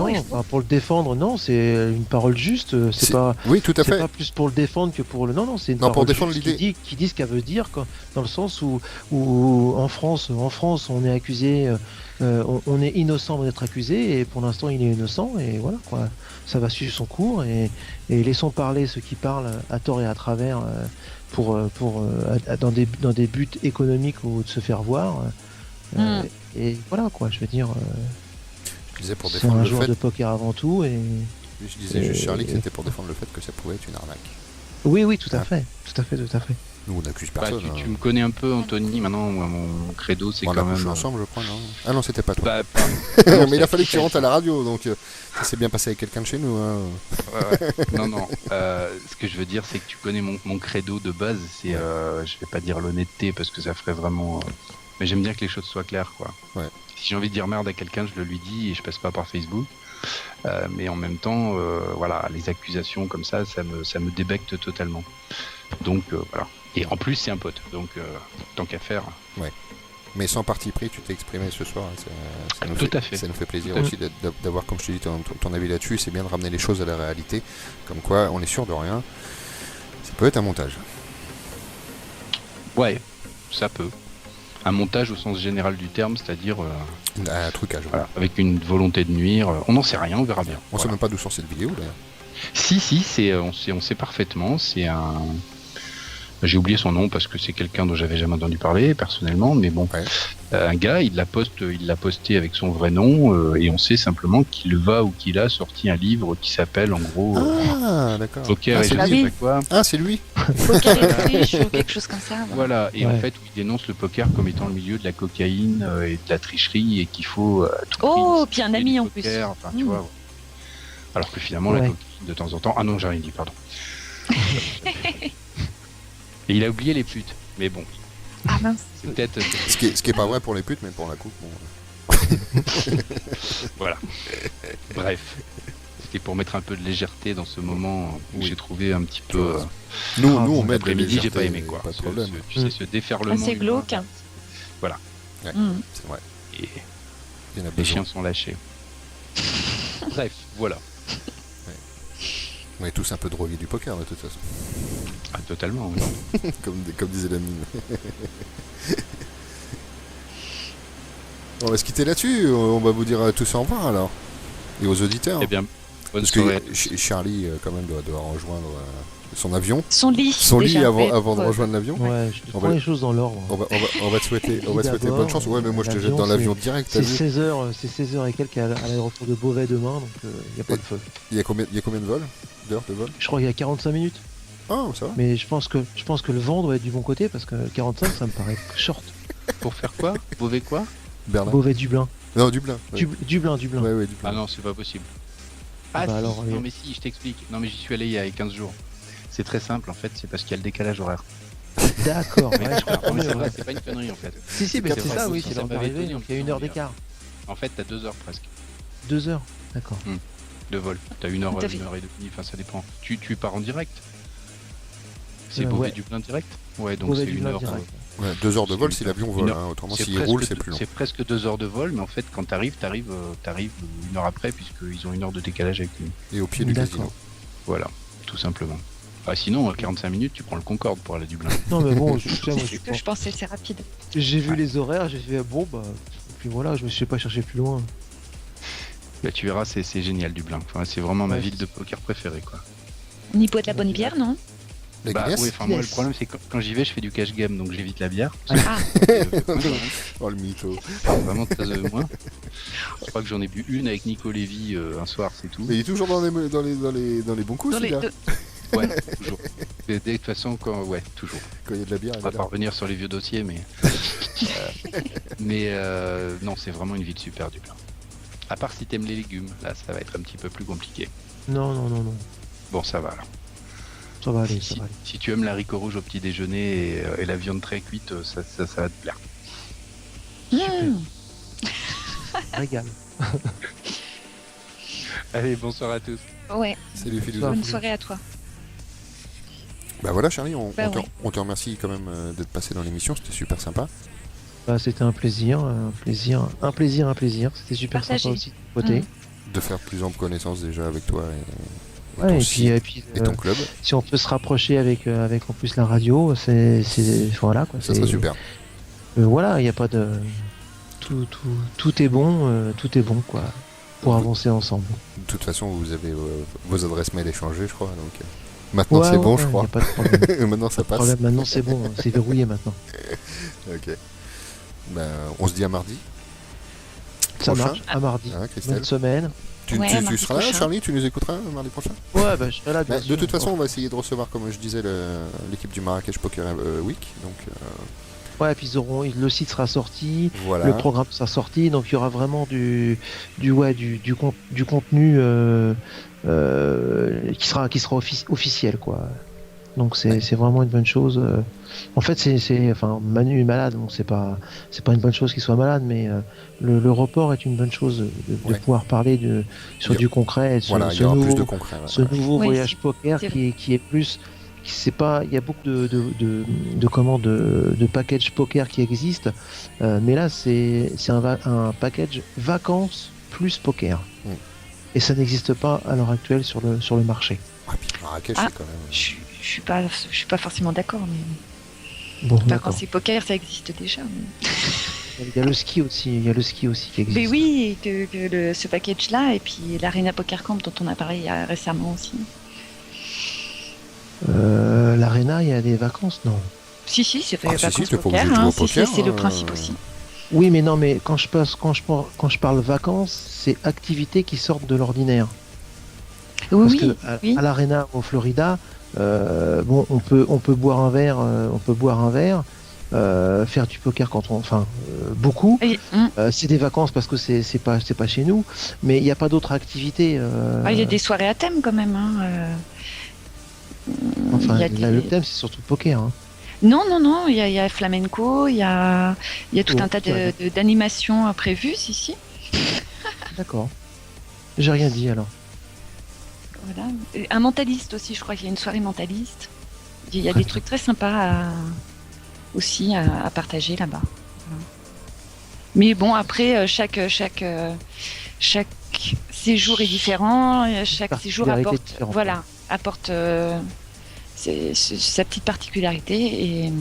pour le défendre, non, c'est une parole juste. C'est pas. Oui, tout à fait. C'est pas plus pour le défendre que pour le. Non, c'est une parole pour défendre l'idée. Qui dit ce qu'elle veut dire, quoi, dans le sens où en France, on est accusé, on est innocent d'être accusé, et pour l'instant, il est innocent, et voilà, quoi. Ça va suivre son cours, et laissons parler ceux qui parlent à tort et à travers dans des buts économiques ou de se faire voir. Et voilà, quoi. Je veux dire. Je disais pour c'est défendre un le joueur fait. de poker avant tout, et. Je disais juste, Charlie, que c'était pour défendre le fait que ça pouvait être une arnaque. Oui, tout à fait. Nous, on n'accuse personne. Tu me connais un peu, Anthony. Maintenant, mon credo, c'est quand même. On a ensemble, je crois, non ? Ah non, c'était pas toi. Non, mais il a fallu que tu rentres à la radio, donc ça s'est bien passé avec quelqu'un de chez nous. Hein. Ouais. Non. Ce que je veux dire, c'est que tu connais mon credo de base. C'est, je vais pas dire l'honnêteté parce que ça ferait vraiment. Mais j'aime bien que les choses soient claires, quoi. Ouais. Si j'ai envie de dire merde à quelqu'un, je le lui dis et je passe pas par Facebook. Mais en même temps, voilà, les accusations comme ça me débecte totalement. Donc voilà. Et en plus, c'est un pote, donc tant qu'à faire. Ouais. Mais sans parti pris, tu t'es exprimé ce soir. Ça nous fait plaisir aussi d'avoir, comme je te dis, ton avis là-dessus. C'est bien de ramener les choses à la réalité. Comme quoi, on est sûr de rien. Ça peut être un montage. Ouais, ça peut. Un montage au sens général du terme, c'est-à-dire un trucage. Voilà, avec une volonté de nuire. On n'en sait rien, on verra bien. On sait même pas d'où sort cette vidéo d'ailleurs. Si, on sait parfaitement. C'est un. J'ai oublié son nom parce que c'est quelqu'un dont j'avais jamais entendu parler personnellement, mais bon, un gars, il l'a posté avec son vrai nom et on sait simplement qu'il a sorti un livre qui s'appelle en gros Poker et je sais pas quoi. Ah, c'est lui. Poker et triche ou quelque chose comme ça. Voilà, et en fait, où il dénonce le poker comme étant le milieu de la cocaïne et de la tricherie et qu'il faut puis un ami en plus. Enfin, tu vois. Alors que finalement, la cocaïne de temps en temps. Ah non, j'ai rien dit, pardon. Et il a oublié les putes, mais bon. Ah mince. C'est peut-être. Ce qui est pas vrai pour les putes, mais pour la coupe. Bon. Voilà. Bref. C'était pour mettre un peu de légèreté dans ce moment où j'ai trouvé un petit peu. Nous on met de l'après-midi, j'ai pas aimé quoi. Pas de problème. Tu sais, ce déferlement. C'est glauque. Voilà. Ouais, c'est vrai. Et les chiens sont lâchés. Bref, voilà. On est tous un peu drogués du poker de toute façon. Ah, totalement. comme disait la mine. On va se quitter là-dessus. On va vous dire à tous au revoir alors. Et aux auditeurs. Eh bien, bonne Parce soirée. que Charlie, quand même, doit rejoindre son avion. Son lit. Son lit déjà, avant de ouais. rejoindre l'avion. Ouais, je On prends va- les choses dans l'ordre. On va te souhaiter, bonne chance. Ouais, mais moi je te jette l'avion, dans l'avion direct. t'as C'est vu 16h, c'est 16h et quelques à l'aéroport de Beauvais demain, donc il n'y a pas de feu. Il y a combien de vols? D'heures de vol? Je crois qu'il y a 45 minutes, Ah, ça va. mais je pense que le vent doit être du bon côté parce que 45 ça me paraît short. Pour faire quoi? Beauvais quoi? Berlin. Beauvais-Dublin. Non, Dublin. Ouais. Dublin. Ouais, Dublin. Ah non, c'est pas possible. Ah Bah si, alors, non mais si, je t'explique. Non mais j'y suis allé il y a 15 jours. C'est très simple en fait, c'est parce qu'il y a le décalage horaire. D'accord, ouais, je Non, comprends mais mieux, c'est vrai, ouais. c'est pas une connerie en fait. Si, mais c'est c'est vrai, ça, c'est oui, ça, c'est ça l'heure m'avait d'arrivée, étonné, donc il y a une heure en fait. d'écart. En fait, t'as 2 heures presque 2 heures, d'accord. de vol. T'as 1 heure, Tout à fait. 1 heure et demie, enfin ça dépend. Tu pars en direct? C'est Ouais. Beauvais-Dublin direct? Ouais, donc c'est 1 Beauvais-Dublin heure. direct. Ouais, 2 heures de vol si l'avion vole. Une heure. Hein. Autrement, C'est s'il roule, c'est presque, plus long. c'est presque 2 heures de vol, mais en fait, quand t'arrives 1 heure après, puisqu'ils ont 1 heure de décalage avec nous. Et au pied du D'accord. casino. Voilà, tout simplement. Ah, sinon, à 45 minutes, tu prends le Concorde pour aller à Dublin. Non, mais bon, je sais, moi, C'est ce que je pensais, c'est rapide. j'ai vu les horaires, j'ai fait bon, bah. Et puis voilà, je me suis pas cherché plus loin. Bah, tu verras, c'est génial Dublin. Enfin, c'est vraiment ma Ouais, ville de poker préférée, quoi. On y boit de la bonne bière, non? La Bah, Guinness oui, enfin, moi, le Yes. problème, c'est que quand j'y vais, je fais du cash game, donc j'évite la bière. Ah, Oh, le mytho. Vraiment très moins. Je crois que j'en ai bu une avec Nico Lévy un soir, c'est tout. Mais il est toujours dans les bons coups, dans les celui-là. deux. Ouais, toujours. Et de toute façon, ouais, toujours. Quand il y a de la bière, il On est va là. pas revenir sur les vieux dossiers, mais. Non, c'est vraiment une ville super Dublin. À part si t'aimes les légumes, là, ça va être un petit peu plus compliqué. Non. Bon, ça va alors. Ça va aller, Si, ça va aller. si tu aimes l'haricot rouge au petit déjeuner et la viande très cuite, ça va te plaire. Mmh. Régale. Allez, bonsoir à tous. Ouais, Salut philosophe. bonne soirée à toi. Bah voilà, Charlie, on Bah te, oui. on te remercie quand même d'être passé dans l'émission. C'était super sympa. Bah, c'était un plaisir. C'était super Partagé. sympa aussi de ton côté. De faire plus ample connaissance déjà avec toi et Ouais, ton et site puis et ton club. si on peut se rapprocher avec en plus la radio, c'est voilà quoi. Ça serait super. Voilà, il n'y a pas de tout est bon quoi pour avancer ensemble. De toute façon, vous avez vos adresses mail échangées, je crois. Donc maintenant, Ouais, c'est bon, ouais, je y crois. a pas de problème. Maintenant, ça passe. Problème, maintenant c'est bon, hein, c'est verrouillé maintenant. Ok. Ben, on se dit à mardi. Ça Prochain. marche. À mardi. Hein, Christelle Bonne semaine. Tu Ouais, mardi seras là, prochain. Charlie? Tu nous écouteras mardi prochain? Ouais, bah je serai là. bien Bah, de sûr. toute façon, on va essayer de recevoir, comme je disais, l'équipe du Marrakech Poker Week. Donc Ouais, et puis le site sera sorti. voilà. Le programme sera sorti, donc il y aura vraiment du contenu qui sera officiel quoi. Donc c'est vraiment une bonne chose. En fait enfin Manu est malade, donc c'est pas une bonne chose qu'il soit malade, mais le report est une bonne chose de Ouais. pouvoir parler sur Il y a- du concret, et sur Voilà, il ce y aura plus nouveau de concret. ouais. ce nouveau Oui, voyage poker c'est qui est plus c'est pas il y a beaucoup de packages poker qui existent, mais là c'est un package vacances plus poker, Mm. et ça n'existe pas à l'heure actuelle sur le marché. Ah, puis Marrakech, Ah. c'est quand même. Je suis pas forcément d'accord, mais Bon, d'accord. vacances et poker, ça existe déjà. mais- Il y a le ski aussi qui existe. Mais oui, ce package-là, et puis l'Arena Poker Camp dont on a parlé récemment aussi. L'Arena, il y a des vacances, non? Si, c'est fait Ah, si, vacances t'es pas poker, obligé de jouer hein, au poker, c'est le hein. principe aussi. Oui, mais non, mais quand je parle vacances, c'est activités qui sortent de l'ordinaire. Parce Oui, que oui. à l'Arena au Florida, bon, on peut boire un verre, faire du poker beaucoup. Et, C'est des vacances parce que c'est pas chez nous, mais il n'y a pas d'autres activités. il y a des soirées à thème quand même. Hein, Enfin, il y a là, des- le thème c'est surtout poker. Hein. Non, il y a flamenco, il y a tout Oh, un tas ouais. d'animations prévues, si. D'accord. J'ai rien dit alors. Voilà. Et un mentaliste aussi, je crois qu'il y a une soirée mentaliste. Il y a des trucs très sympas aussi à partager là-bas. Voilà. Mais bon, après, chaque séjour est différent, chaque séjour Particularité apporte, différente. voilà, apporte sa petite particularité. Et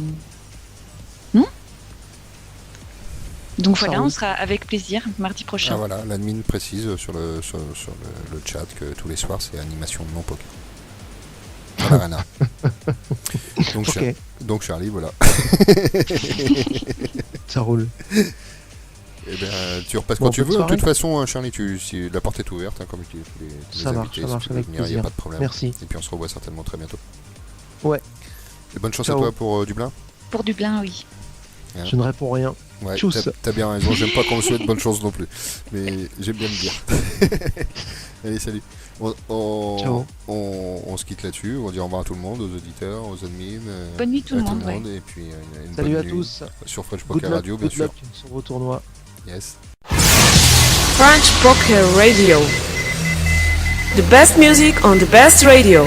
Donc voilà, on sera avec plaisir mardi prochain. Ah voilà, l'admin précise sur le chat que tous les soirs c'est animation non poker. À l'Arena. Donc Charlie, voilà. Ça roule. Eh ben, tu repasses quand tu veux. De toute façon, hein, Charlie, si la porte est ouverte, hein, comme tu dis, les invités, ça marche, si tu veux avec venir, il n'y plaisir. a pas de problème. Merci. Et puis on se revoit certainement très bientôt. Ouais. Et bonne chance Ciao. à toi pour Dublin. Pour Dublin, oui. Hein. Je ne réponds rien. Ouais, Tchuss. t'as bien raison, j'aime pas qu'on me souhaite bonne chance non plus. Mais j'aime bien le dire. Allez, salut. Ciao. On se quitte là-dessus, on dit au revoir à tout le monde, aux auditeurs, aux admins. Bonne nuit tout le monde. Et puis une Salut bonne à nuit tous. sur French Good Poker luck, Radio, bien good sûr. luck sur vos tournois. Yes. French Poker Radio. The best music on the best radio.